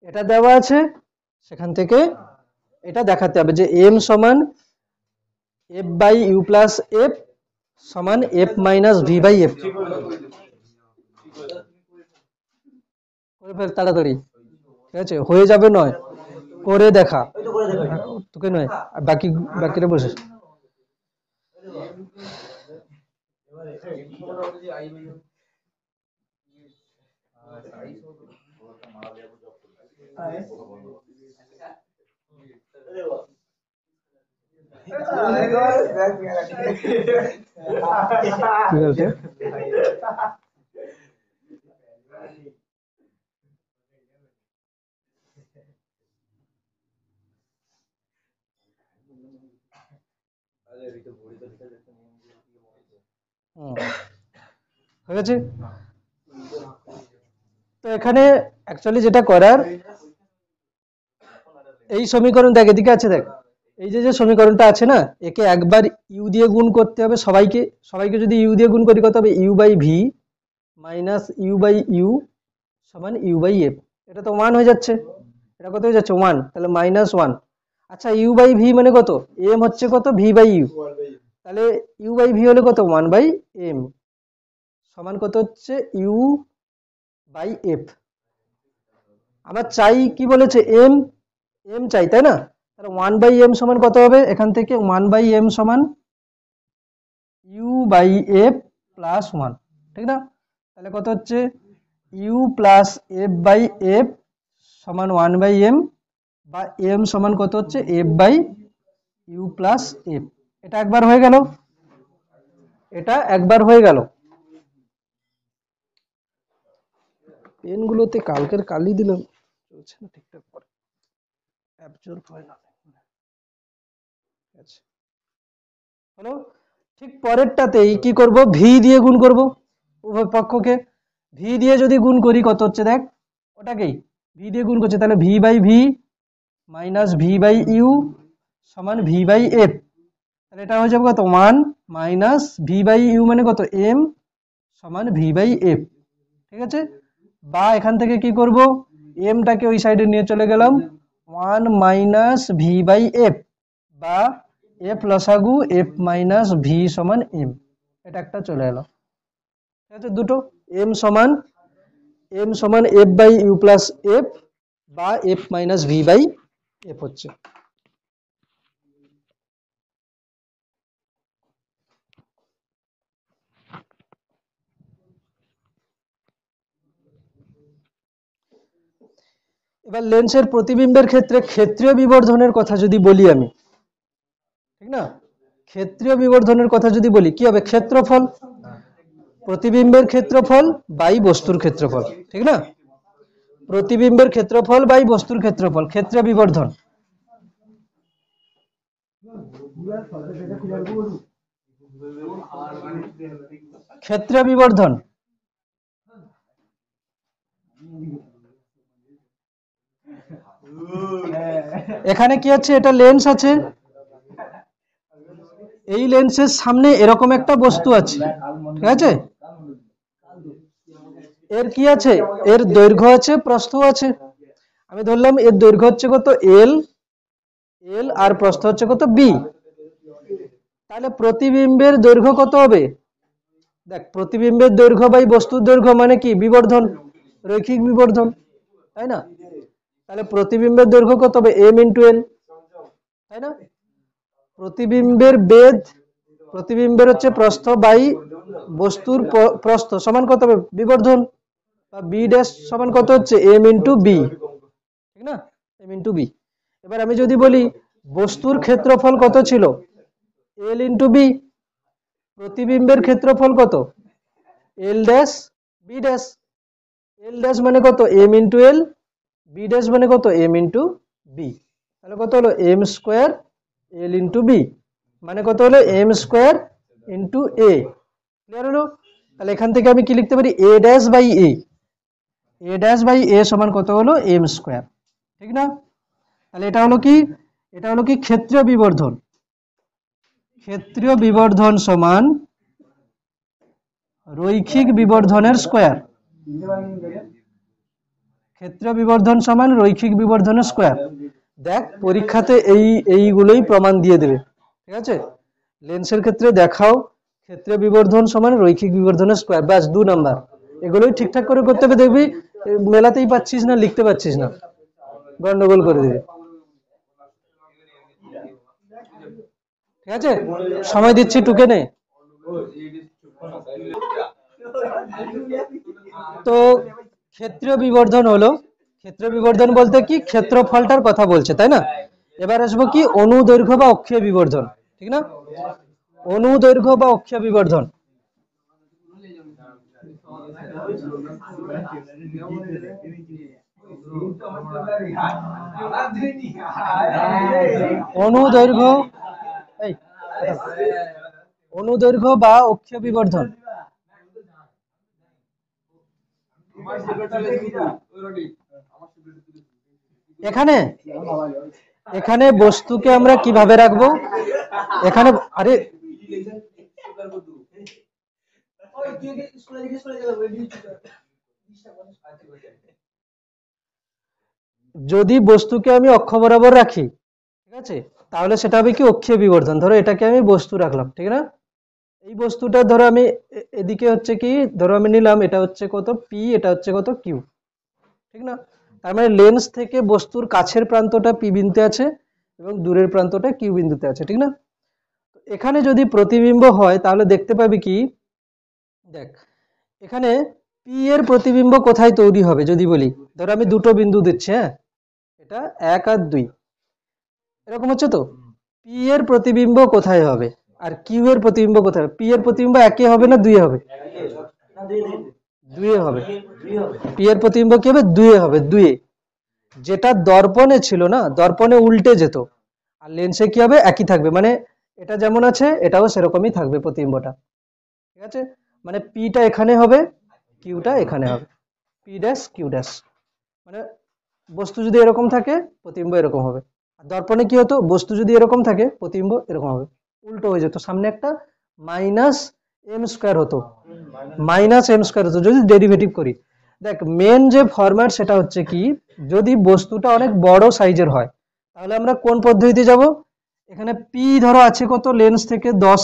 এটা দেওয়া আছে, সেখান থেকে এটা দেখাতে হবে যে m সমান f by U plus F সমান f minus V by F. করে ফেল তাড়াতাড়ি, ঠিক আছে, হয়ে যাবে নয়, করে দেখা, তোকে নয়, আর বাকিরা বসে। কি বলতে? হয়ে গেছে। তো এখানে অ্যাকচুয়ালি যেটা করার, এই সমীকরণ দেখ, এদিকে আছে দেখ, এই যে যে সমীকরণটা আছে না, একে একবার ইউ দিয়ে গুণ করতে হবে, সবাইকে সবাইকে যদি ইউ দিয়ে গুণ করি কত হবে, U by V minus U by U সমান ইউ বাই এফ। এটা তো 1 হয়ে যাচ্ছে, এটা কত হয়ে যাচ্ছে 1, তাহলে মাইনাস 1। আচ্ছা, ইউ বাই ভি মানে কত, এম হচ্ছে কত, ভি বাই ইউ, তাহলে ইউ বাই ভি হলে কত, 1 বাই এম সমান কত হচ্ছে, ইউ বাই এফ। আমার চাই কি বলেছে, এম, এম চাই তাই না, তাহলে 1 বাই এম সমান কত হবে, এখান থেকে 1 বাই এম সমান ইউ বাই এফ প্লাস 1, ঠিক না? তাহলে কত হচ্ছে, U plus F by F সমান 1 বাই এম, বা এম সমান কত হচ্ছে, F by U plus F. এটা একবার হয়ে গেল, এটা একবার হয়ে গেল। পেনগুলোতে কালকের কালি দিলাম, চলছে না ঠিকঠাক করে, অ্যাবজর্ব হয় না। আচ্ছা, হলো। ঠিক পরেরটাতেই কি করব, ভি দিয়ে গুণ করব উভয় পক্ষকে। ভি দিয়ে যদি গুণ করি কত হচ্ছে দেখ, ওটাকেই ভি দিয়ে গুণ করছে, তাহলে V by V minus V by U সমান ভি বাই এফ। তাহলে এটা হয়ে যাবে কত, 1 মাইনাস ভি বাই ইউ মানে কত, এম সমান ভি বাই এফ। ঠিক আছে, বা এখান থেকে কি করব, এমটাকে ওই সাইডে নিয়ে চলে গেলাম, 1 মাইনাস ভি বাই এফ, বা এফ লসাগু এফ মাইনাস ভি সমান এম। এটা একটা চলে এলো। ঠিক আছে, দুটো এম সমান F by U plus F, বা F minus V by F হচ্ছে। এবার লেন্সের প্রতিবিম্বের ক্ষেত্রে ক্ষেত্রীয় বিবর্ধনের কথা যদি বলি আমি, ঠিক না, ক্ষেত্রীয় বিবর্ধনের কথা যদি বলি কি হবে, ক্ষেত্রফল, প্রতিবিম্বের ক্ষেত্রফল বাই বস্তুর ক্ষেত্রফল, ঠিক না, প্রতিবিম্বের ক্ষেত্রফল বাই বস্তুর ক্ষেত্রফল, ক্ষেত্রীয় বিবর্ধন। ক্ষেত্রীয় বিবর্ধন এখানে কি আছে, এটা লেন্স আছে, এই লেন্সের সামনে এরকম একটা বস্তু আছে, ঠিক আছে, এর কি আছে, এর দৈর্ঘ্য আছে, প্রস্থ আছে। আমি ধরলাম এর দৈর্ঘ্য হচ্ছে কত এল, এল আর প্রস্থ হচ্ছে কত বি। তাহলে প্রতিবিম্বের দৈর্ঘ্য কত হবে, দেখ প্রতিবিম্বের দৈর্ঘ্য বাই বস্তুর দৈর্ঘ্য মানে কি বিবর্ধন, রৈখিক বিবর্ধন, তাই না। তাহলে প্রতিবিম্বের দৈর্ঘ্য কত হবে এম ইন্টু এল, তাই না। প্রতিবিম্বের বেধ, প্রতিবিম্বের হচ্ছে প্রস্থ বাই বস্তুর প্রস্থ সমান কত হবে বিবর্ধন, বা বি ড্যাশ সমান কত হচ্ছে এম ইন্টু বি, ঠিক না, এম ইন্টু বি। এবার আমি যদি বলি বস্তুর ক্ষেত্রফল কত ছিল এল ইন্টু বি, প্রতিবিম্বের ক্ষেত্রফল কত L dash B dash, L dash মানে কত M into L, B dash মানে কত এম ইন্টু বি, তাহলে কত হলো M square L into B, মানে কত হলো M square into A, clear হলো। তাহলে এখান থেকে আমি কি লিখতে পারি A dash by A, A dash by A সমান কত হলো এম স্কোয়ার, ঠিক না। তাহলে এটা হলো কি, এটা হলো কি ক্ষেত্রীয় বিবর্ধন, ক্ষেত্রীয় বিবর্ধন সমান রৈখিক বিবর্ধনের স্কোয়ার, ক্ষেত্রীয় বিবর্ধন সমান রৈখিক বিবর্ধনের স্কোয়ার। দেখ পরীক্ষাতে এইগুলোই প্রমাণ দিয়ে দেবে, ঠিক আছে, লেন্সের ক্ষেত্রে দেখাও ক্ষেত্রীয় বিবর্ধন সমান রৈখিক বিবর্ধনের স্কোয়ার, ব্যাস 2 নাম্বার। এগুলোই ঠিকঠাক করে করতে হবে, দেখবি মেলাতেই পাচ্ছিস না, লিখতে পাচ্ছিস না, গন্ডগোল করে দেবে, ঠিক আছে, সময় দিচ্ছি টুকে নে। তো ক্ষেত্রীয় বিবর্ধন হলো, ক্ষেত্রীয় বিবর্ধন বলতে কি ক্ষেত্রফলটার কথা বলছে, তাই না। এবার আসবো কি অনুদৈর্ঘ্য বা অক্ষীয় বিবর্ধন, ঠিক না, অনুদৈর্ঘ্য বা অক্ষীয় বিবর্ধন। অনুদৈর্ঘ্য, এই অনুদৈর্ঘ্য বা অক্ষীয় বিবর্ধন, এখানে এখানে বস্তুকে আমরা কিভাবে রাখবো, এখানে আরে যদি বস্তুকে আমি অক্ষ বরাবর রাখি, ঠিক আছে, তাহলে সেটা হবে কি অক্ষীয় বিবর্ধন। ধরো এটাকে আমি বস্তু রাখলাম, ঠিক না, এই বস্তুটা ধরো আমি এদিকে হচ্ছে কি, ধরো আমি নিলাম এটা হচ্ছে কত পি, এটা হচ্ছে কত কিউ, ঠিক না। তার মানে লেন্স থেকে বস্তুর কাছের প্রান্তটা পি বিন্দুতে আছে এবং দূরের প্রান্তটা কিউ বিন্দুতে আছে, ঠিক না। এখানে যদি প্রতিবিম্ব হয় তাহলে দেখতে পাবি কি, দেখ এখানে পি এর প্রতিবিম্ব কোথায় তৈরি হবে যদি বলি, ধরো আমি দুটো বিন্দু দিচ্ছি, হ্যাঁ, এটা 1 আর 2 এরকম হচ্ছে, তো পি এর প্রতিবিম্ব কোথায় হবে আর কিউ এর প্রতিবিম্ব কোথায় হবে, পি এর প্রতিবিম্ব 1 হবে না 2 হবে, 2 হবে, পি এর প্রতিবিম্ব কি হবে 2 হবে, 2, যেটা দর্পণে ছিল না, দর্পণে উল্টে যেত, আর লেন্সে কি হবে একই থাকবে, মানে এটা যেমন আছে এটাও সেরকমই থাকবে প্রতিবিম্বটা, ঠিক আছে। মানে পিটা এখানে হবে, কিউটা এখানে হবে, পি ড্যাশ কিউ ড্যাশ, মানে বস্তু যদি এরকম থাকে প্রতিবিম্ব এরকম হবে, আর দর্পণে কি হতো বস্তু যদি এরকম থাকে প্রতিবিম্ব এরকম হবে, উল্টো হয়ে যেত, সামনে একটা মাইনাস এম স্কোয়ার হতো, মাইনাস এম স্কোয়ার হতো যদি ডেরিভেটিভ করি। দেখ মেন যে ফরম্যাট সেটা হচ্ছে কি, যদি বস্তুটা অনেক বড় সাইজের হয় তাহলে আমরা কোন পদ্ধতিতে যাব, এখানে পি ধরো আছে কত লেন্স থেকে 10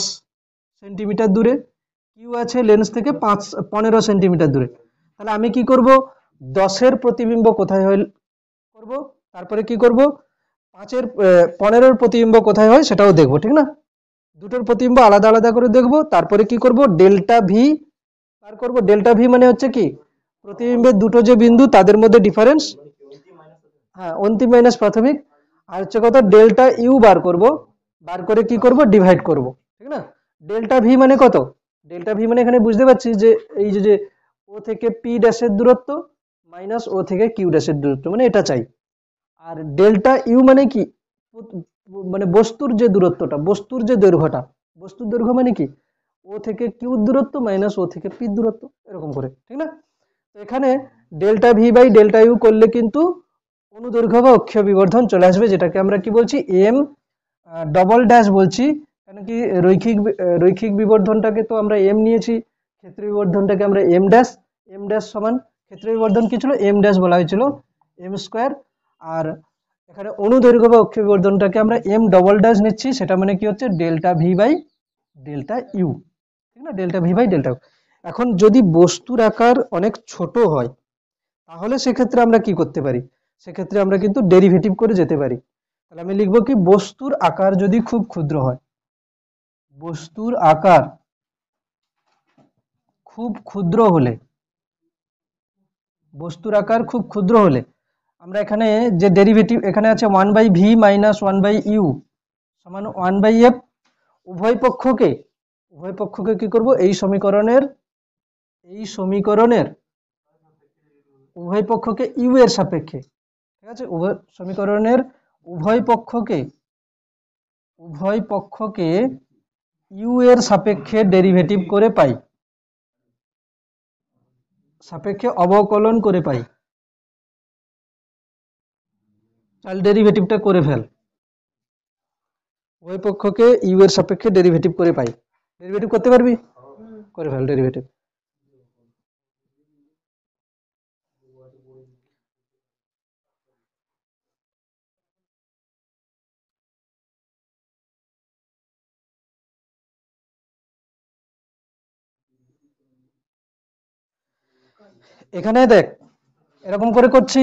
সেন্টিমিটার দূরে, কিউ আছে লেন্স থেকে 15 সেন্টিমিটার দূরে, তাহলে আমি কি করব 10-এর প্রতিবিম্ব কোথায় হয় করব, তারপরে কি করব 15-এর প্রতিবিম্ব কোথায় হয় সেটাও দেখব, ঠিক না, দুটোর প্রতিবিম্ব আলাদা আলাদা করে দেখব, তারপরে কি করব ডেল্টা ভি পার করব, ডেল্টা ভি মানে হচ্ছে কি প্রতিবিম্বের দুটো যে বিন্দু তাদের মধ্যে ডিফারেন্স, হ্যাঁ অন্তিম মাইনাস প্রাথমিক, আর হচ্ছে কত ডেল্টা ইউ বার করব, বার করে কি করব ডিভাইড করব, ঠিক না। ডেল্টা ভি মানে কত, ডেল্টা ভি মানে এখানে বুঝতে পারছি যে এই যে ও থেকে পি ড্যাশের দূরত্ব মাইনাস ও থেকে কিউ ড্যাশের দূরত্ব, মানে এটা চাই। আর ডেল্টা ইউ মানে কি, মানে বস্তুর যে দূরত্বটা, বস্তুর যে দৈর্ঘ্যটা, বস্তুর দৈর্ঘ্য মানে কি ও থেকে কিউ দূরত্ব মাইনাস ও থেকে পি দূরত্ব, এরকম করে, ঠিক না। তো এখানে delta V by delta U করলে কিন্তু অনুদৈর্ঘ্য বা অক্ষীয় বিবর্ধন চলে আসবে, যেটাকে আমরা কি বলছি এম ডবল ড্যাশ বলছি। কেন কি রৈখিক বিবর্ধনটাকে তো আমরা এম নিয়েছি, ক্ষেত্র বিবর্ধনটাকে আমরা এম ড্যাশ সমান ক্ষেত্র বিবর্ধন কি ছিল এম ড্যাশ বলা হয়েছিল এম স্কোয়ার। আর এখানে অনুদৈর্ঘ্য বা অক্ষীয় বিবর্ধনটাকে আমরা এম ডবল ড্যাশ নিচ্ছি, সেটা মানে কি হচ্ছে delta V by delta U, ঠিক না, delta V by delta U. এখন যদি বস্তুর আকার অনেক ছোট হয় তাহলে সেক্ষেত্রে আমরা কি করতে পারি, সেক্ষেত্রে আমরা কিন্তু ডেরিভেটিভ করে যেতে পারি। তাহলে আমি লিখবো কি বস্তুর আকার যদি খুব ক্ষুদ্র হয়, বস্তুর আকার খুব ক্ষুদ্র হলে, বস্তুর আকার খুব ক্ষুদ্র হলে আমরা এখানে যে ডেরিভেটিভ এখানে আছে 1/v মাইনাস 1/u সমান 1/f, উভয় পক্ষকে কি করব এই সমীকরণের উভয় পক্ষকে ইউ এর সাপেক্ষে, ঠিক আছে, সমীকরণের উভয় পক্ষকে ইউ এর সাপেক্ষে ডেরিভেটিভ করে পাই, সাপেক্ষে অবকলন করে পাই। তাহলে ডেরিভেটিভটা করে ফেল, উভয় পক্ষকে ইউ এর সাপেক্ষে ডেরিভেটিভ করে পাই। ডেরিভেটিভ করতে পারবি, করে ফেল ডেরিভেটিভ। এখানে দেখ এরকম করে করছি,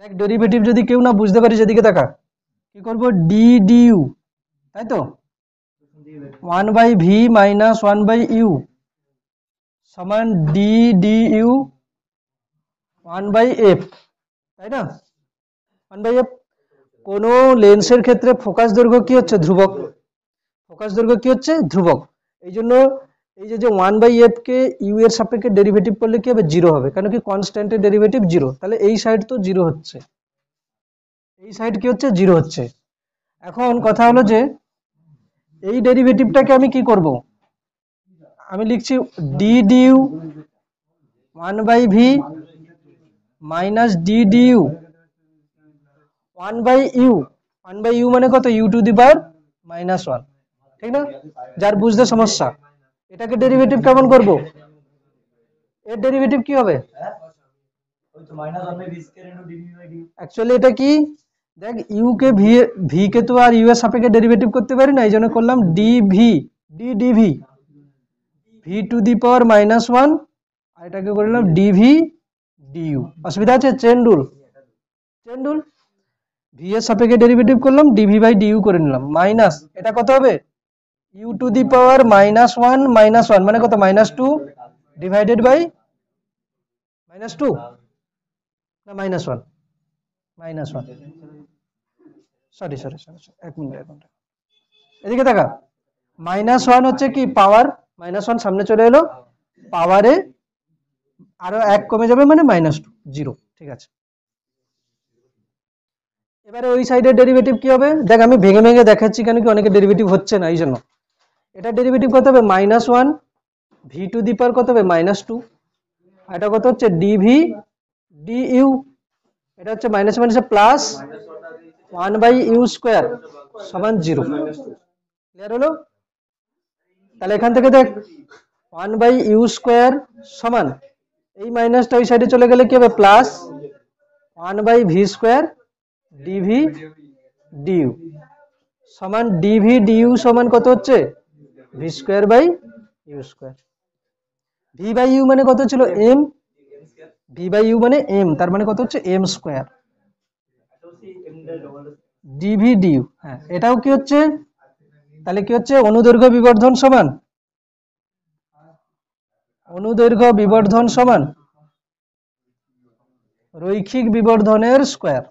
দেখ ডেরিভেটিভ যদি কেউ না বুঝতে পারি যেদিকে তাকা, কি করব ডি ডিউ, তাই তো 1/v মাইনাস 1/u সমান ডি ডিউ 1/f, তাই না, 1/f। কোন লেন্সের ক্ষেত্রে ফোকাস দৈর্ঘ্য কি হচ্ছে ধ্রুবক, ফোকাস দৈর্ঘ্য কি হচ্ছে ধ্রুবক, এই জন্য এই যে 1/f কে ইউ এর সাপেক্ষে ডেরিভেটিভ করলে কি হবে জিরো হবে, কারণ কি কনস্ট্যান্টের ডেরিভেটিভ জিরো, তাহলে এই সাইড তো জিরো হচ্ছে, এই সাইড কি হচ্ছে জিরো হচ্ছে। এখন কথা হলো যে এই ডেরিভেটিভটাকে আমি কি করব, আমি লিখছি D DU 1/v minus D DU 1/u, 1/u মানে কত u to the power minus 1, ঠিক না। যার বুঝতে সমস্যা, এটাকে ডেরিভেটিভ কেমন করব, এর ডেরিভেটিভ কি হবে, অ্যাকচুয়ালি এটা কি দেখ ইউ কে ভি কে তো আর ইউ এর সাপেক্ষে ডেরিভেটিভ করতে পারি না, এই জন্য করলাম DV, DV V to the power minus 1, আর এটাকে করলাম ডিভি ডিউ। অসুবিধা আছে, চেন রুল, ভি এর সাপেক্ষে ডেরিভেটিভ করলাম ডিভি বাই ডিউ করে নিলাম, মাইনাস এটা কত হবে U to the power minus 1 মানে কত -2 ডিভাইডেড বাই -2 না -1 সরি এক মিনিট এদিকে দেখা, -1 হচ্ছে কি পাওয়ার, -1 সামনে চলে এলো, পাওয়ারে আরো 1 কমে যাবে মানে -2 0, ঠিক আছে। এবারে ওই সাইডের ডেরিভেটিভ কি হবে, দেখ আমি ভেঙে ভেঙে দেখাচ্ছি কেন কি অনেকের ডেরিভেটিভ হচ্ছে না, এই জন্য এটা ডেরিভেটিভ কত হবে -1 ভি টু দি পাওয়ার কত হবে -2, আর এটা কত হচ্ছে ডিভি ডিইউ, এটা হচ্ছে মাইনাস মাইনাসে প্লাস 1/u স্কয়ার সমান 0, ক্লিয়ার হলো। তাহলে এখান থেকে দেখ 1/u স্কয়ার সমান এই মাইনাসটা ওই সাইডে চলে গেলে কি হবে plus 1/v square DV DU সমান ডিভি ডিউ সমান কত হচ্ছে V square by U square. V by U মানে কত ছিল এম, ভি বাই ইউ মানে এম, তার মানে কত হচ্ছে এম স্কয়ার ডিভি ডিউ। হ্যাঁ এটাও কি হচ্ছে, তাহলে কি হচ্ছে অনুদৈর্ঘ্য বিবর্ধন সমান রৈখিক বিবর্ধনের স্কয়ার,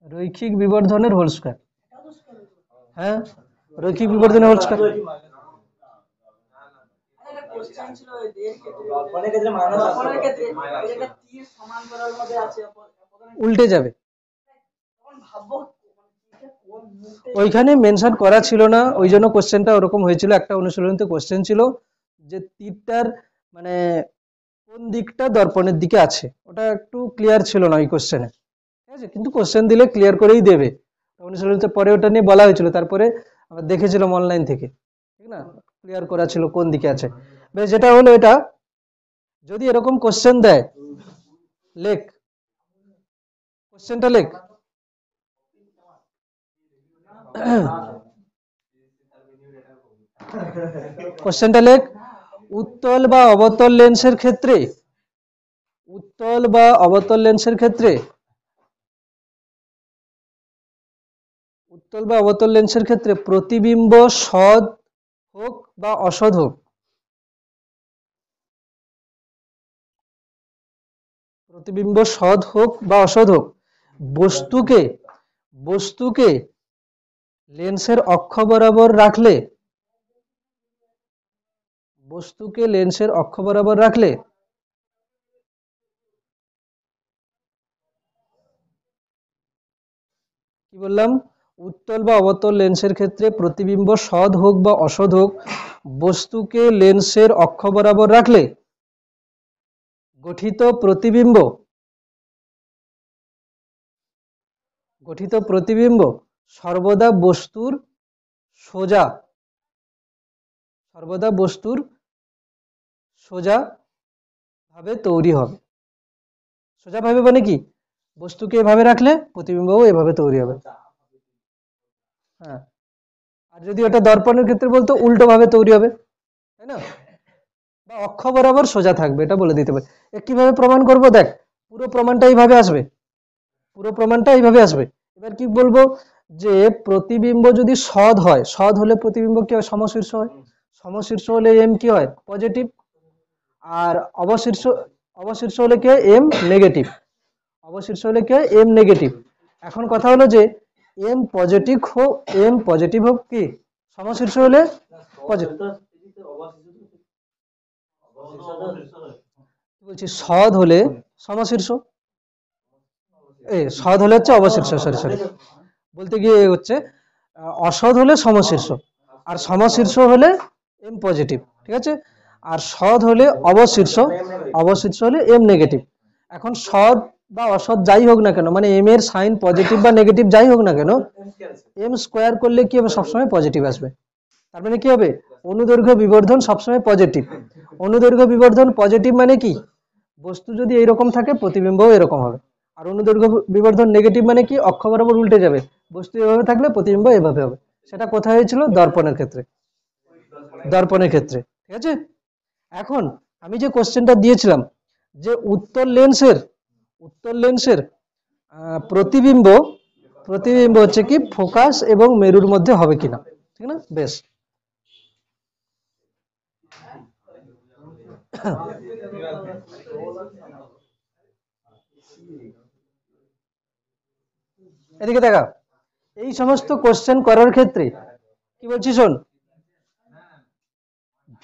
রৈখিক বিবর্ধনের হোল স্কয়ার। হ্যাঁ, রৈখিক বিবর্ধনের হোল স্কয়ার। উল্টে যাবে, ওইখানে মেনশন করা ছিল না, ওই জন্য কোশ্চেনটা ওরকম হয়েছিল। একটা অনুশীলনীতে কোশ্চেন ছিল যে তীরটার মানে কোন দিকটা দর্পণের দিকে আছে, ওটা একটু ক্লিয়ার ছিল না ওই কোশ্চেনে, ঠিক আছে। কিন্তু কোশ্চেন দিলে ক্লিয়ার করেই দেবে। অনুশীলনীতে পরে ওটা নিয়ে বলা হয়েছিল, তারপরে আমরা দেখেছিলাম অনলাইন থেকে, ঠিক না, ক্লিয়ার করা ছিল কোন দিকে আছে। বেশ, যেটা হলো এটা, যদি এরকম কোশ্চেন দেয়, লেখ কোশ্চেনটা, লেখ কোশ্চেনটা লেখ। উত্তল বা অবতল লেন্সের ক্ষেত্রে, উত্তল বা অবতল লেন্সের ক্ষেত্রে, উত্তল বা অবতল লেন্সের ক্ষেত্রে প্রতিবিম্ব সৎ হোক বা অসৎ হোক, প্রতিবিম্ব সৎ হোক বা অসৎ হোক, বস্তুকে বস্তুকে লেন্সের অক্ষ বরাবর রাখলে, বস্তুকে লেন্সের অক্ষ বরাবর রাখলে কি বললাম, উত্তল বা অবতল লেন্সের ক্ষেত্রে প্রতিবিম্ব সৎ হোক বা অসৎ হোক, বস্তুকে লেন্সের অক্ষ বরাবর রাখলে গঠিত প্রতিবিম্ব, গঠিত প্রতিবিম্ব সর্বদা বস্তুর সোজা, সর্বদা বস্তুর সোজা ভাবে তৈরি হবে। সোজা ভাবে মানে কি, বস্তুকে এভাবে রাখলে প্রতিবিম্বও এভাবে তৈরি হবে। হ্যাঁ, আর যদি ওটা দর্পণের ক্ষেত্রে বলতো উল্টো ভাবে তৈরি হবে, তাই না, বা অক্ষ বরাবর সোজা থাকবে, এটা বলে দিতে হবে। কিভাবে প্রমাণ করব, দেখ পুরো প্রমাণটা এইভাবে আসবে, পুরো প্রমাণটা এইভাবে আসবে। এবার কি বলবো, যে প্রতিবিম্ব যদি সৎ হয়, সৎ হলে প্রতিবিম্ব কি হয়, সমশীর্ষ হয়, সমশীর্ষ হলে এম কি হয়, পজিটিভ, আর অবশীর্ষ, অবশীর্ষ হলে কি হয়, এম নেগেটিভ, অবশীর্ষ হলে কি হয়, এম নেগেটিভ। এখন কথা হলো যে এম পজিটিভ হোক, এম পজিটিভ হোক কি সমশীর্ষ হলে পজিটিভ, বলছি সৎ হলে সমশীর্ষ, সৎ হলে হচ্ছে অবশীর্ষ, সরি সরি বলতে গিয়ে হচ্ছে অসৎ হলে সমশীর্ষ, আর সমশীর্ষ হলে এম পজিটিভ, ঠিক আছে। আর সৎ হলে অবশীর্ষ, অবশীর্ষ হলে এম নেগেটিভ। এখন সৎ বা অসৎ যাই হোক না কেন, মানে এম এর সাইন পজিটিভ বা নেগেটিভ যাই হোক না কেন, এম স্কোয়ার করলে কি হবে, সবসময় পজিটিভ আসবে। তার মানে কি হবে, অনুদৈর্ঘ্য বিবর্ধন সবসময় পজিটিভ। অনুদৈর্ঘ্য বিবর্ধন পজিটিভ মানে কি, বস্তু যদি এইরকম থাকে প্রতিবিম্বও এরকম হবে। আর অনুদৈর্ঘ্য বিবর্ধন নেগেটিভ মানে কি, অক্ষ বরাবর উল্টে যাবে, বস্তু এভাবে থাকলে প্রতিবিম্ব এভাবে হবে। সেটা কোথায় হয়েছিল, দর্পণের ক্ষেত্রে, দর্পণের ক্ষেত্রে, ঠিক আছে। এখন আমি যে কোশ্চেনটা দিয়েছিলাম যে উত্তল লেন্সের, উত্তল লেন্সের প্রতিবিম্ব, প্রতিবিম্ব হচ্ছে কি ফোকাস এবং মেরুর মধ্যে হবে কিনা, ঠিক না। বেশ, এদিকে দেখা, এই সমস্ত কোশ্চেন করার ক্ষেত্রে কি বলছি শোন,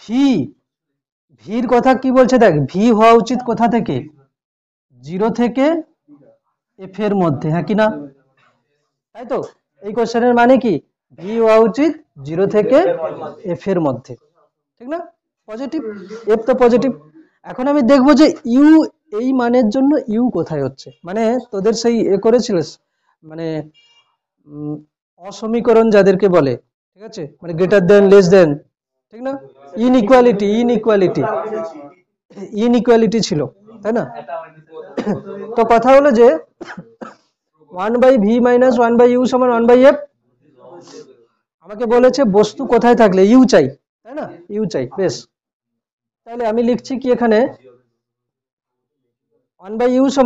ভি, ভির কথা কি বলছে দেখ, ভি হওয়া উচিত কোথা থেকে, 0 থেকে এফ এর মধ্যে, হ্যাঁ কি না, তাই তো। এই কোশ্চেনের মানে কি, ভি হওয়া উচিত 0 থেকে এফ এর মধ্যে, ঠিক না, পজিটিভ, এফ তো পজিটিভ। এখন আমি দেখবো যে ইউ, এই মানের জন্য ইউ কোথায় হচ্ছে, মানে তোদের সেই করেছিলিস, মানে অসমীকরণ যাদেরকে বলে, ঠিক আছে, মানে গ্রেটার দেন লেস দেন, ঠিক না, ইনইকুয়ালিটি, ইনইকুয়ালিটি, ইনইকুয়ালিটি ছিল, তাই না। তো কথা হলো যে 1/v - 1/u = 1/f, আমাকে বলেছে বস্তু কোথায় থাকলে ইউ চাই, তাই না, ইউ চাই। বেশ, তাহলে আমি লিখছি কি এখানে 1/u =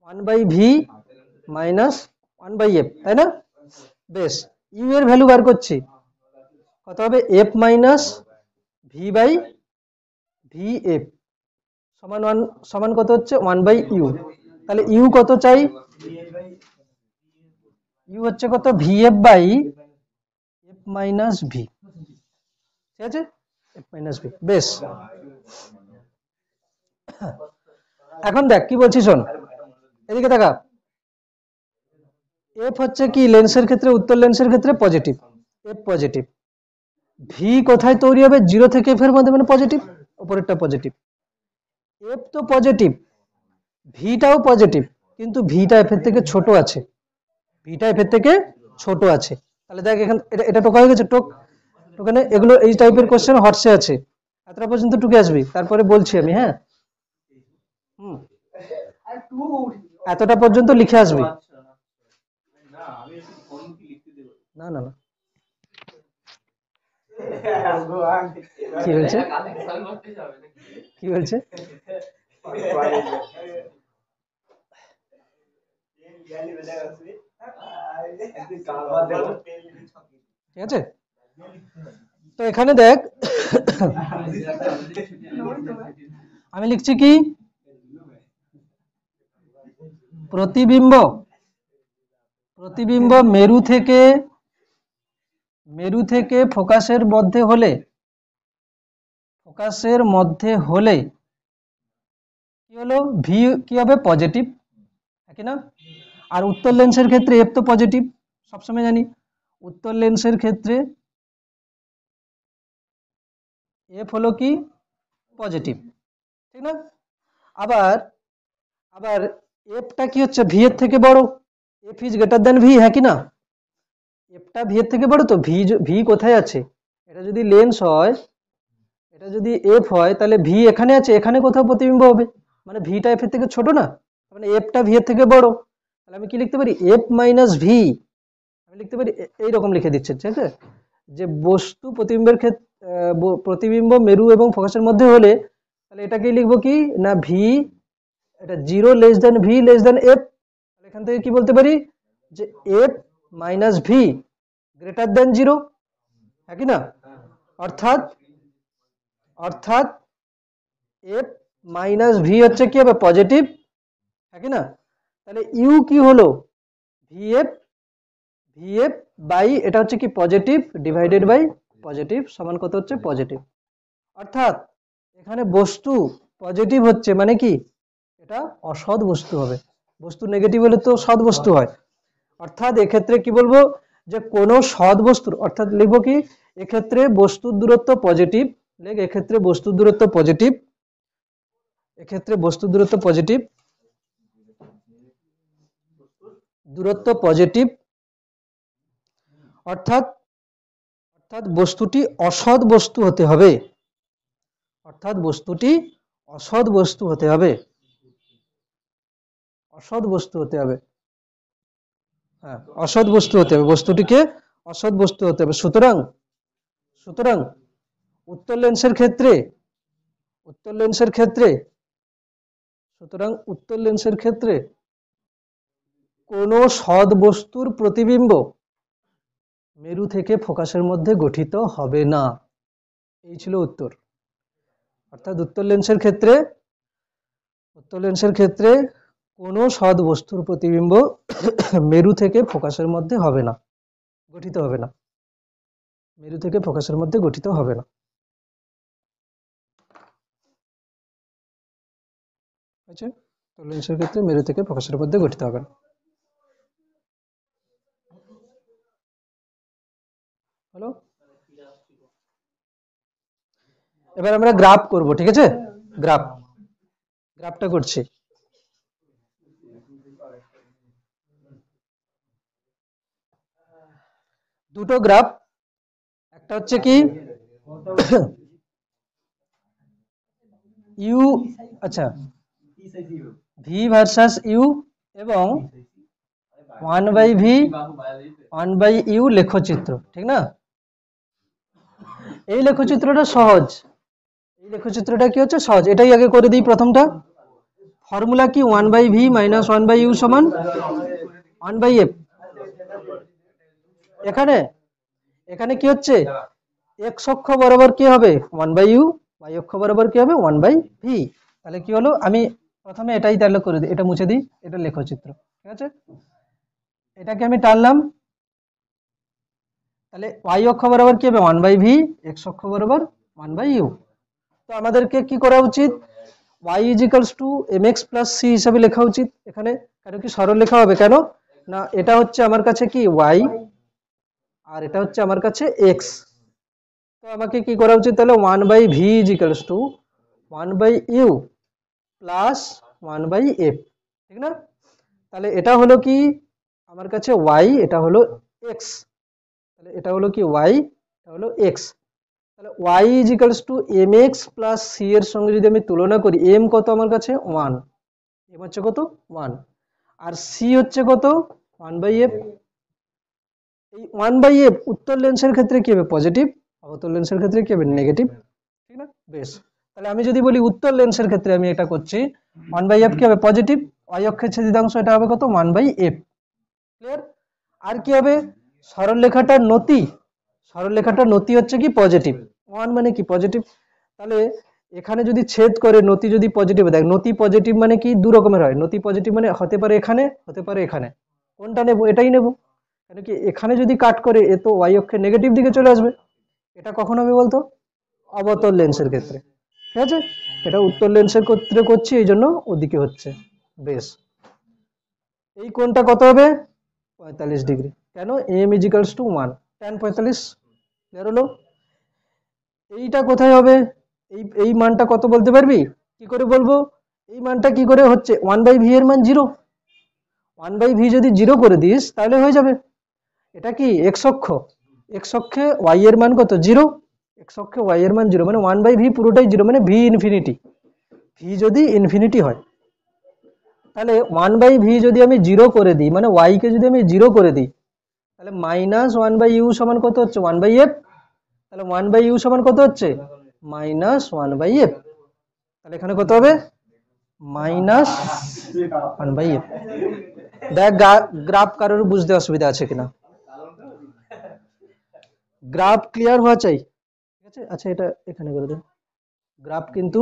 1/v - 1/f, তাই না। বেশ, ইউ এর ভ্যালু বার করছি, কত হবে, f - v/vf সমান 1 সমান কত হচ্ছে 1/u। তাহলে ইউ কত চাই, ইউ হচ্ছে কত vf by f minus v, ঠিক আছে, f মাইনাস ভি। বেশ, এখন দেখ কি বলছি শোন, এদিকে দেখা। এফ হচ্ছে কি লেন্সের ক্ষেত্রে, উত্তর লেন্সের ক্ষেত্রে পজিটিভ, এফ পজিটিভ। ভি কোথায় তৈরি হবে, 0 থেকে এফ এর মধ্যে, মানে পজিটিভ, উপরেরটা পজিটিভ। এফ তো পজিটিভ, ভিটাও পজিটিভ, কিন্তু ভিটা এফ এর থেকে ছোট আছে, ভিটা এফ এর থেকে ছোট আছে। তাহলে দেখ এখানে এটা টোকা হয়ে গেছে, টোকানে এগুলো এই টাইপের কোশ্চেন হটসে আছে, এতটা পর্যন্ত টুকে আসবি, তারপরে বলছি আমি, হ্যাঁ। এতটা পর্যন্ত লিখে আসবি। না না না, কি বলছে, কি বলছে, ঠিক আছে। তো এখানে দেখ আমি লিখছি কি, প্রতিবিম্ব, প্রতিবিম্ব মেরু থেকে ফোকাসের মধ্যে হলে, ফোকাসের মধ্যে হলে কি হলো, ভি কি হবে পজিটিভ, কি না। আর উত্তর লেন্সের ক্ষেত্রে এফ তো পজিটিভ, সবসময় জানি উত্তর লেন্সের ক্ষেত্রে এফ হলো কি পজিটিভ, ঠিক না। আবার আবার এফটা কি হচ্ছে ভি এর থেকে বড়, F is greater than V, হ্যাঁ কি না। এফটা ভি এর থেকে বড়, তো ভি ভি কোথায় আছে, এটা যদি লেন্স হয়, এটা যদি এফ হয়, তাহলে ভি এখানে আছে, এখানে কোথাও প্রতিবিম্ব হবে, মানে ভিটা এফ এর থেকে ছোট না, মানে এফটা ভি এর থেকে বড়। তাহলে আমি কি লিখতে পারি, এফ মাইনাস ভি, আমি লিখতে পারি এইরকম লিখে দিচ্ছে, ঠিক আছে। যে বস্তু প্রতিবিম্বের ক্ষেত্রে, প্রতিবিম্ব মেরু এবং ফোকাসের মধ্যে হলে, তাহলে এটাকে লিখবো কি না, ভি এটা 0 less than V less than F, এখান থেকে কি বলতে পারি যে F minus V greater than 0, হ্যাঁ কি না। অর্থাৎ অর্থাৎ এফ মাইনাস ভি হচ্ছে কি হবে পজিটিভ, হ্যাঁ কি না। তাহলে ইউ কি হলো ভিএফ, ভিএফ বাই এটা হচ্ছে কি পজিটিভ ডিভাইডেড বাই পজিটিভ সমান কত হচ্ছে পজিটিভ। অর্থাৎ এখানে বস্তু পজিটিভ হচ্ছে মানে কি এটা অসৎ বস্তু হবে, বস্তু নেগেটিভ হলে তো সৎ বস্তু হয়। অর্থাৎ এক্ষেত্রে কি বলবো যে কোনো সৎ বস্তুর, অর্থাৎ লিখবো কি এক্ষেত্রে বস্তুর দূরত্ব পজিটিভ, লেখ এক্ষেত্রে বস্তুর দূরত্ব পজিটিভ, এক্ষেত্রে বস্তুর দূরত্ব পজিটিভ, দূরত্ব পজিটিভ, অর্থাৎ অর্থাৎ বস্তুটি অসৎ বস্তু হতে হবে, অর্থাৎ বস্তুটি অসৎ বস্তু হতে হবে, অসৎ বস্তু হতে হবে, হ্যাঁ অসৎ বস্তু হতে হবে, বস্তুটিকে অসৎ বস্তু হতে হবে। সুতরাং সুতরাং উত্তর লেন্সের ক্ষেত্রে, উত্তর লেন্সের ক্ষেত্রে সুতরাং উত্তর লেন্সের ক্ষেত্রে কোন সৎ বস্তুর প্রতিবিম্ব মেরু থেকে ফোকাসের মধ্যে গঠিত হবে না, এই ছিল উত্তর। অর্থাৎ উত্তর লেন্সের ক্ষেত্রে, উত্তর লেন্সের ক্ষেত্রে কোনো সৎ বস্তুর প্রতিবিম্ব মেরু থেকে ফোকাসের মধ্যে হবে না, গঠিত হবে না, মেরু থেকে ফোকাসের মধ্যে গঠিত হবে না। আচ্ছা, তো লেন্সের ক্ষেত্রে মেরু থেকে ফোকাসের মধ্যে গঠিত হবে না। হ্যালো, এবার আমরা গ্রাফ করব, ঠিক আছে। গ্রাফ, গ্রাফটা করছি। দুটো গ্রাফ, একটা হচ্ছে কি ইউ, আচ্ছা ভি ভার্সাস ইউ এবং 1/v 1/u লেখচিত্র, ঠিক না। এই লেখচিত্রটা সহজ, এই লেখচিত্রটা কি হচ্ছে সহজ, এটাই আগে করে দিই। প্রথমটা ফর্মুলা কি 1/v মাইনাস 1/u সমান 1/f। এখানে এখানে কি হচ্ছে x অক্ষ বরাবর কি হবে 1/u, y অক্ষ বরাবর কি হবে 1/v। তাহলে কি হলো, আমি প্রথমে এটাই তাহলে করে দিই, এটা মুছে দিই, এটা লেখচিত্র, ঠিক আছে। এটাকে আমি টানলাম, তাহলে y অক্ষ বরাবর কি হবে 1/v, x অক্ষ বরাবর 1/u। তো আমাদেরকে কি করা উচিত, y mx + c হিসাবে লেখা উচিত এখানে। কেন কি সরল লেখা হবে, কেন না এটা হচ্ছে আমার কাছে কি y আর এটা হচ্ছে আমার কাছে x। তো আমাকে কি করা উচিত তাহলে 1/v = 1/u + 1/f, ঠিক না। তাহলে এটা হলো কি আমার কাছে y, এটা হলো x, তাহলে এটা হলো কি y, এটা হলো x। তাহলে y = mx + c এর সঙ্গে যদি আমি তুলনা করি, m কত আমার কাছে 1, m হচ্ছে কত 1, আর c হচ্ছে কত 1/f। এই 1/f উত্তর লেন্সের ক্ষেত্রে কি হবে পজিটিভ, অবতল লেন্সের ক্ষেত্রে কি হবে নেগেটিভ, ঠিক না। বেশ, তাহলে আমি যদি বলি উত্তর লেন্সের ক্ষেত্রে আমি এটা করছি, 1/f কি হবে পজিটিভ, y অক্ষের ছেদিতাংশ এটা হবে কত 1/f, ক্লিয়ার। আর কি হবে সরলরেখাটার নতি, সরলরেখাটার নতি হচ্ছে কি পজিটিভ, 1 মানে কি পজিটিভ। তাহলে এখানে যদি ছেদ করে নতি যদি পজিটিভ, দেখ নতি পজিটিভ মানে কি দু রকমের হয়, নতি পজিটিভ মানে হতে পারে এখানে, হতে পারে এখানে, কোনটা নেব, এটাই নেব। কেন কি এখানে যদি কাট করে এ তো y অক্ষের নেগেটিভ দিকে চলে আসবে, এটা কখন হবে বলতো, অবতল লেন্সের ক্ষেত্রে, ঠিক আছে। এটা উত্তর লেন্সের ক্ষেত্রে করছি এই জন্য ওদিকে হচ্ছে। বেশ, এই কোণটা কত হবে 45 ডিগ্রি, কেন m = 1, tan 45, ক্লিয়ার হলো। এইটা কোথায় হবে, এই মানটা কত বলতে পারবি, কি করে বলবো, এই মানটা কি করে হচ্ছে 1/v এর মান 0, 1/v যদি 0 করে দিস তাহলে হয়ে যাবে। এটা কি x অক্ষ, x অক্ষে y এর মান কত 0, x অক্ষে y এর মান 0 মানে 1/v পুরোটাই 0 মানে v ইনফিনিটি, v যদি ইনফিনিটি হয় তাহলে 1/v যদি আমি 0 করে দিই মানে y কে যদি আমি 0 করে দিই তাহলে -1/u সমান কত হচ্ছে 1/f, তাহলে 1/u সমান কত হচ্ছে -1/f, তাহলে এখানে কত হবে -1/f। দেখ গ্রাফ কারোর বুঝতে অসুবিধা আছে কিনা, গ্রাফ ক্লিয়ার হওয়া চাই, ঠিক আছে। আচ্ছা এটা এখানে করে দেন, গ্রাফ কিন্তু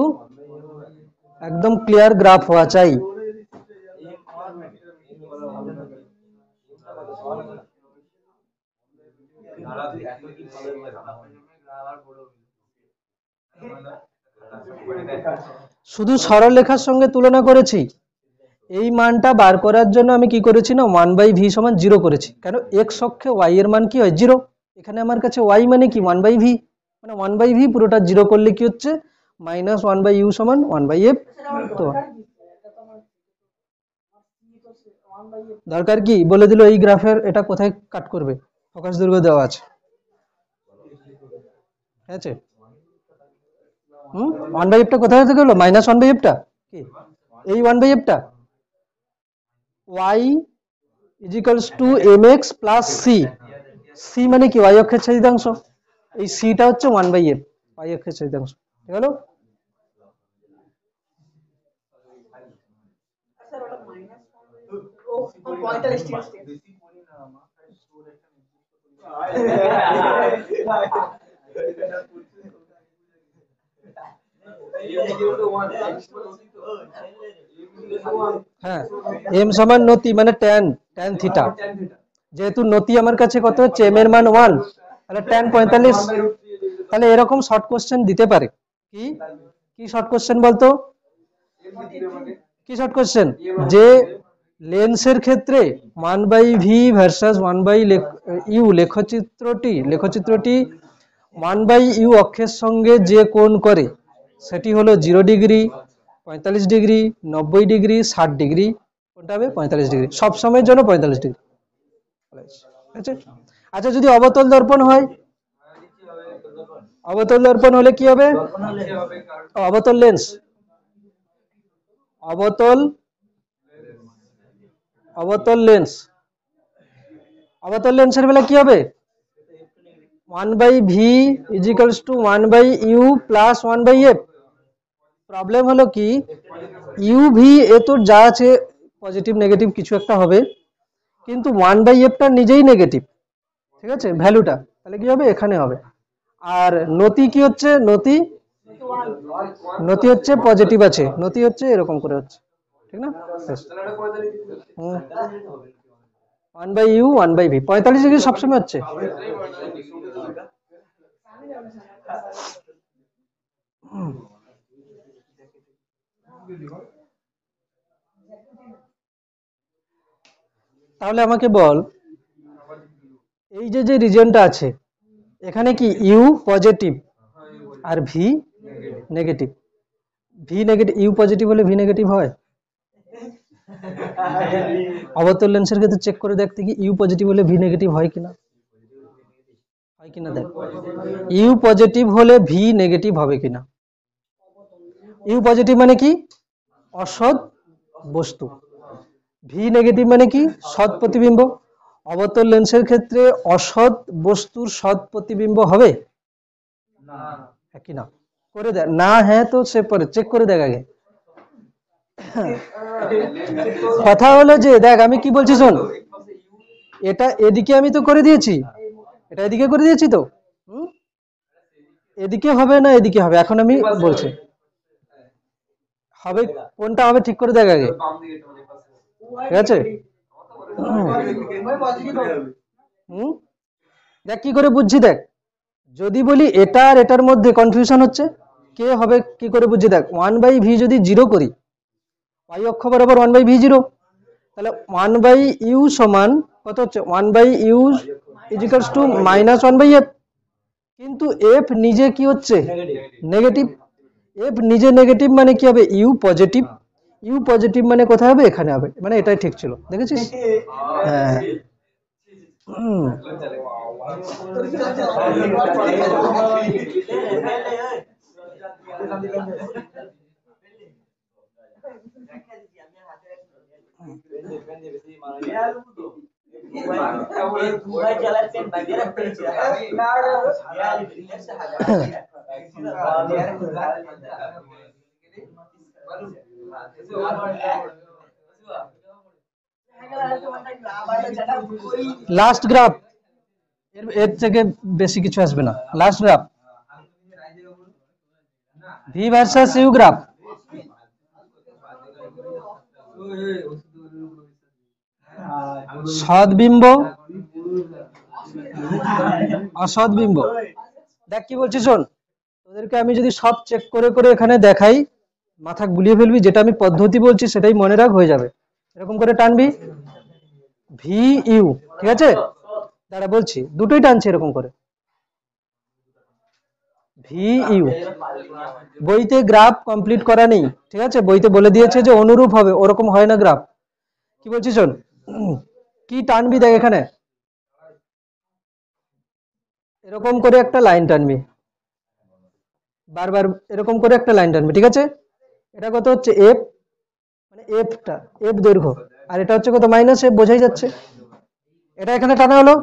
একদম ক্লিয়ার গ্রাফ হওয়া চাই। শুধু সরলরেখার সঙ্গে তুলনা করেছি, এই মানটা বার করার জন্য আমি কি করেছি না 1/v সমান 0 করেছি, কেন x অক্ষে y এর মান কি হয় 0, এখানে আমার কাছে y মানে কি 1/v, মানে 1/v পুরোটা 0 করলে কি হচ্ছে -1/u সমান 1/f। তো দরকার কি বলে দিল, এই গ্রাফের এটা কোথায় কাট করবে, ফোকাস দৈর্ঘ্য দেওয়া আছে, ঠিক আছে। 1/f টা কোথায় থেকে হলো -1/f টা কি এই 1/f টা y = mx + c, c মানে কি y অক্ষের ছেদিতাংশ, এই c টা হচ্ছে 1/f, y অক্ষের ছেদিতাংশ, ঠিক হলো। হ্যাঁ m সমান নতি মানে tan থিটা, যেহেতু নতি আমার কাছে কত হচ্ছে m এর মান 1, তাহলে tan 45, তাহলে এরকম শর্ট কোশ্চেন দিতে পারে। কি কি শর্ট কোশ্চেন বলতো, কি শর্ট কোশ্চেন, যে লেন্সের ক্ষেত্রে 1/v ভার্সাস 1/u লেখচিত্রটি 1/u অক্ষের সঙ্গে যে কোণ করে সেটি হলো 0 ডিগ্রি, 45 ডিগ্রি, 90 ডিগ্রি, 60 ডিগ্রি, কোনটা হবে 45 ডিগ্রি, সব সময়ের জন্য 45 ডিগ্রি, আচ্ছা। আচ্ছা যদি অবতল দর্পণ হয়, অবতল দর্পণ হলে কি হবে, অবতল লেন্স, অবতল লেন্স, অবতল লেন্সের বেলা কি হবে 1/v = 1/u + 1/f। প্রবলেম হলো কি uv এ তো যা আছে পজিটিভ নেগেটিভ কিছু একটা হবে, কিন্তু 1/f টা নিজেই নেগেটিভ, ঠিক আছে ভ্যালুটা, তাহলে কি হবে এখানে হবে। আর নতি কি হচ্ছে, নতি নতি হচ্ছে পজিটিভ আছে, নতি হচ্ছে এরকম করে হচ্ছে, ঠিক না? 1/u 1/v 45 ডিগ্রি সবসময় হচ্ছে। তাহলে আমাকে বল, এই যে রিজিয়নটা আছে এখানে কি ইউ পজিটিভ আর v negative, v negative, u positive হলে ভি নেগেটিভ হয়? অবতল লেন্সের ক্ষেত্রে চেক করে দেখতে কি ইউ পজিটিভ হলে ভি নেগেটিভ হয় কিনা, হয় কিনা দেখ। ইউ পজিটিভ হলে ভি নেগেটিভ হবে কিনা। ইউ পজিটিভ মানে কি অসৎ বস্তু, ভি নেগেটিভ মানে কি সৎ প্রতিবিম্ব। অবতল লেন্সের ক্ষেত্রে অসৎ বস্তুর সৎ প্রতিবিম্ব হবে কি না, করে দেখ না, হ্যাঁ তো সে পরে চেক করে দেখ আগে। কথা হলো যে দেখ আমি কি বলছি শোন, এটা এদিকে আমি তো করে দিয়েছি, এটা এদিকে করে দিয়েছি তো, এদিকে হবে না এদিকে হবে, এখন আমি বলছি হবে কোনটা হবে ঠিক করে দেখ আগে, ঠিক আছে? দেখ কি করে বুঝছি, দেখ যদি বলি এটা আর এটার মধ্যে কনফিউশন হচ্ছে কে হবে কি করে বুঝছি, দেখ 1/v যদি 0 করি, y অক্ষ বরাবর 1/v 0, তাহলে 1/u সমান কত হচ্ছে, 1/u ইজিক্যালস টু -1/f, কিন্তু f নিজে কি হচ্ছে নেগেটিভ, f নিজে নেগেটিভ মানে কি হবে ইউ পজিটিভ, ইউ পজিটিভ মানে কোথায় হবে, এখানে হবে, মানে এটাই ঠিক ছিল, দেখেছিস? হ্যাঁ লাস্ট গ্রাফ, এর থেকে বেশি কিছু আসবে না, last graph V versus U graph, সদ্বিম্ব অসদ্বিম্ব। দেখ কি বলছি শোন, তোদেরকে আমি যদি সব চেক করে করে এখানে দেখাই মাথা গুলিয়ে ফেলবি, যেটা আমি পদ্ধতি বলছি সেটাই মনে রাখ, হয়ে যাবে। এরকম করে টানবি ভি ইউ, ঠিক আছে? দাঁড়া বলছি, দুটোই টানছি এরকম করে ভি ইউ। বইতে গ্রাফ কমপ্লিট করা নেই, ঠিক আছে? বইতে বলে দিয়েছে যে অনুরূপ হবে, ওরকম হয় না গ্রাফ। কি বলছি শোন, কি টানবি দেখ এখানে, এরকম করে একটা লাইন টানবি, বারবার এরকম করে একটা লাইন টানবি, ঠিক আছে? এটা কত হচ্ছে এফ, মানে এফটা এফ দৈর্ঘ্য, আর এটা হচ্ছে কত মাইনাস এফ, বোঝাই যাচ্ছে। এটা এখানে টানা হলো,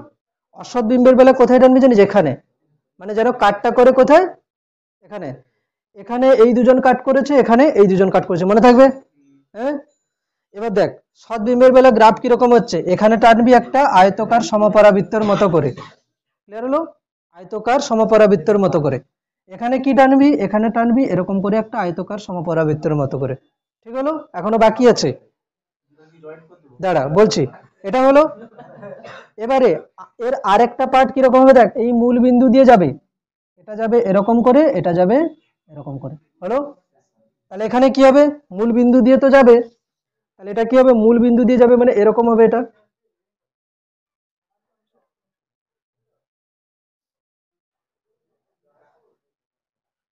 অসৎ বিম্বের বেলা কোথায় টানবি জানিস, এখানে, মানে যেন কাটটা করে কোথায়, এখানে, এখানে এই দুজন কাট করেছে, এখানে এই দুজন কাট করেছে, মনে থাকবে? হ্যাঁ, এবার দেখ সদ্বিম্বের বেলা গ্রাফ কিরকম হচ্ছে, এখানে টানবি একটা আয়তকার সমপরাবৃত্তর মতো করে, ক্লিয়ার হলো? আয়তকার সমপরাবৃত্তর মতো করে। এখানে কি টানবি, এখানে টানবি এরকম করে একটা আয়তকার সমপরাবৃত্তর মতো করে, ঠিক হলো? এখনো বাকি আছে, দাঁড়া বলছি। এটা হলো, এবারে এর আরেকটা পার্ট কিরকম হবে দেখ, এই মূল বিন্দু দিয়ে যাবে, এটা যাবে এরকম করে, এটা যাবে এরকম করে, হলো? তাহলে এখানে কি হবে, মূল বিন্দু দিয়ে তো যাবে, তাহলে এটা কি হবে, মূল বিন্দু দিয়ে যাবে মানে এরকম হবে, এটা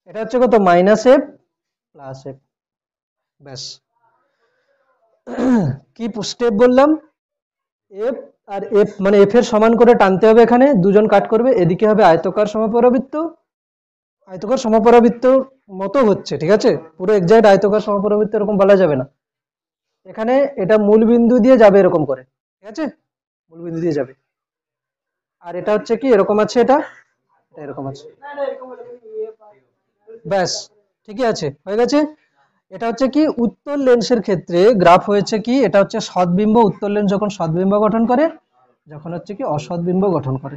এটা হচ্ছে কত মাইনাস এফ প্লাস এফ, ব্যাস। কি স্টেপ বললাম, এফ আর এফ মানে এফ এর সমান করে টানতে হবে, এখানে দুজন কাট করবে, এদিকে হবে আয়তকার সমপরাবৃত্ত, আয়তকার সমপরাবৃত্ত মতো হচ্ছে, ঠিক আছে? পুরো এক্সাক্ট আয়তকার সমপরাবৃত্ত এরকম বলা যাবে না, এখানে এটা মূল বিন্দু দিয়ে যাবে এরকম করে, ঠিক আছে? মূল বিন্দু দিয়ে যাবে, আর এটা হচ্ছে কি এরকম আছে, এটা এরকম আছে, ব্যাস ঠিকই আছে, হয়ে গেছে। এটা হচ্ছে কি উত্তল লেন্সের ক্ষেত্রে গ্রাফ হয়েছে কি, এটা হচ্ছে সদ্বিম্ব, উত্তল লেন্স যখন সদ্বিম্ব গঠন করে, যখন হচ্ছে কি অসদ্বিম্ব গঠন করে,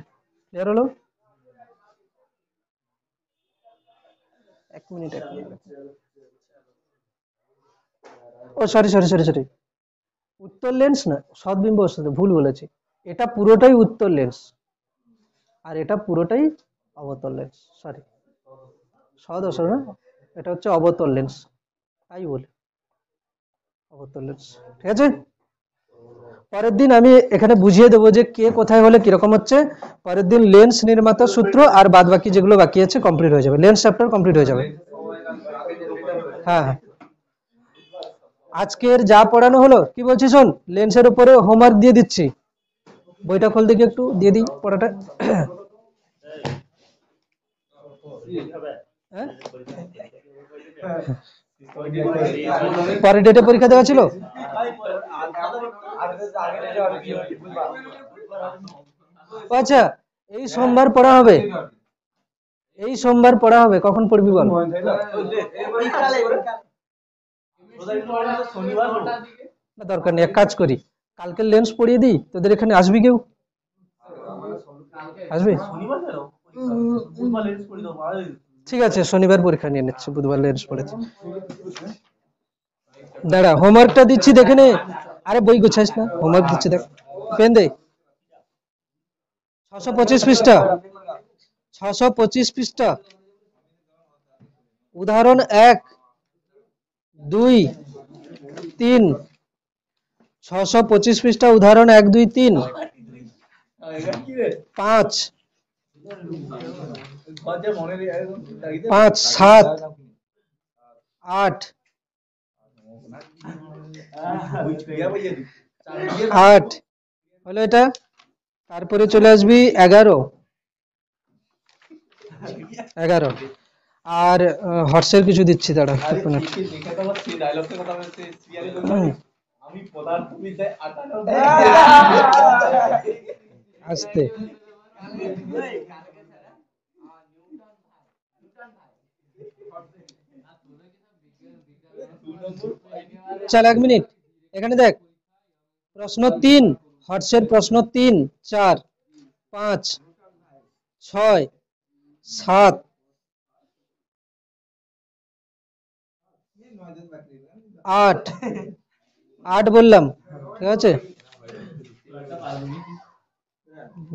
ক্লিয়ার হলো? এক মিনিট ও সরি সরি সরি সরি উত্তর লেন্স না, সদ্বিম্ব বস্তুতে ভুল বলেছি। এটা পুরোটাই উত্তর লেন্স আর এটা পুরোটাই অবতল লেন্স। সরি, সদ অসর না, এটা হচ্ছে অবতল লেন্স, তাই বলে অবতল লেন্স। ঠিক আছে, পরের দিন আমি এখানে বুঝিয়ে দেবো যে কে কোথায় হলে কিরকম হচ্ছে। পরের দিন লেন্স নির্মাতা সূত্র আর বাদ বাকি যেগুলো বাকি আছে কমপ্লিট হয়ে যাবে, লেন্স চ্যাপ্টার কমপ্লিট হয়ে যাবে। হ্যাঁ হ্যাঁ, আজকের যা পড়ানো হলো, কি বলছি শোন, লেন্সের উপরে হোমওয়ার্ক দিয়ে দিচ্ছি, বইটা খোল দেখি একটু, দিয়ে দিই পড়াটা। হ্যাঁ, পরের ডেটে পরীক্ষা দেওয়া ছিল। আচ্ছা, এই সোমবার পড়া হবে, এই সোমবার পড়া হবে, কখন পড়বি বল? দরকার নেই, এক কাজ করি, কালকে লেন্স পড়িয়ে দিই, তোদের এখানে আসবি কেউ? আসবি? ঠিক আছে, শনিবার পরীক্ষা নিয়ে নিচ্ছে, বুধবার লেন্স পড়েছে। দাঁড়া, হোমওয়ার্কটা দিচ্ছি দেখে নে। আরে বই গোছাইস না, হোমওয়ার্ক দিচ্ছি দেখ, পেন দে। 625 পৃষ্ঠা, 625 পৃষ্ঠা, উদাহরণ 1, 2, 3, 625 পৃষ্ঠা, উদাহরণ 1, 2, 3, 5, 7, 8, 8 হলো এটা। তারপরে চলে আসবি 11, আর হর্সের কিছু দিচ্ছি, দাঁড়া আস্তে। চল 1 মিনিট, এখানে দেখ, প্রশ্ন 3, হর্সের প্রশ্ন 3, 4, 5, 6, 7, 8, 8 বললাম, ঠিক আছে,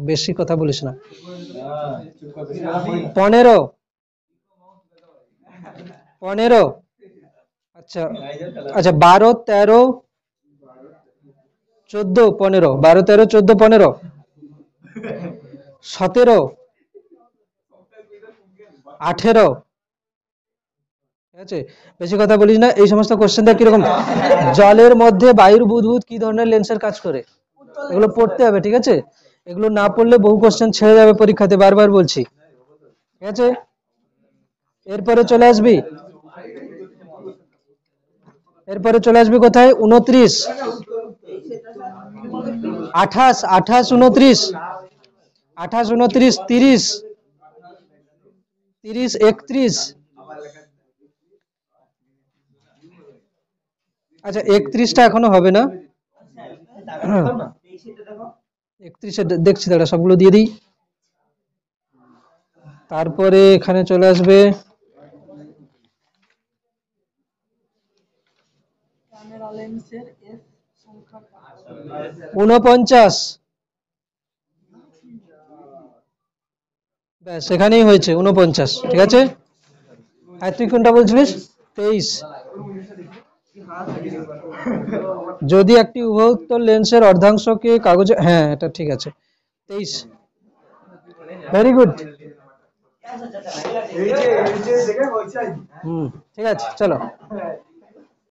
বেশি কথা বলিস না। 15, 15, আচ্ছা আচ্ছা, 12, 13, 14, 15, 12, 13, 14, 15, 17, 18, ঠিক আছে, বেশি কথা বলিস না। এই সমস্ত কোশ্চেনটা কিরকম, জলের মধ্যে বায়ুর বুদবুদ কি ধরনের লেন্সের কাজ করে, এগুলো পড়তে হবে, ঠিক আছে। এগুলো না পড়লে বহু কোশ্চেন ছেড়ে যাবে পরীক্ষাতে, বারবার বলছি, ঠিক আছে। এরপরে চলে আসবি, কোথায়, 29, 28, 28, 29, 28, 29, 30, 30, 31, আচ্ছা 31টা এখনো হবে না, 31 দেখছি, দাঁড়া সবগুলো দিয়ে দিই। তারপরে এখানে চলে আসবে 49, ব্যাস এখানেই হয়েছে 49, ঠিক আছে। আর তুই কোনটা বলছিলিস, 23, যদি একটি উভয়োত্তর লেন্সের অর্ধাংশকে কাগজে, হ্যাঁ এটা ঠিক আছে, 23, ভেরি গুড। ঠিক আছে, চলো।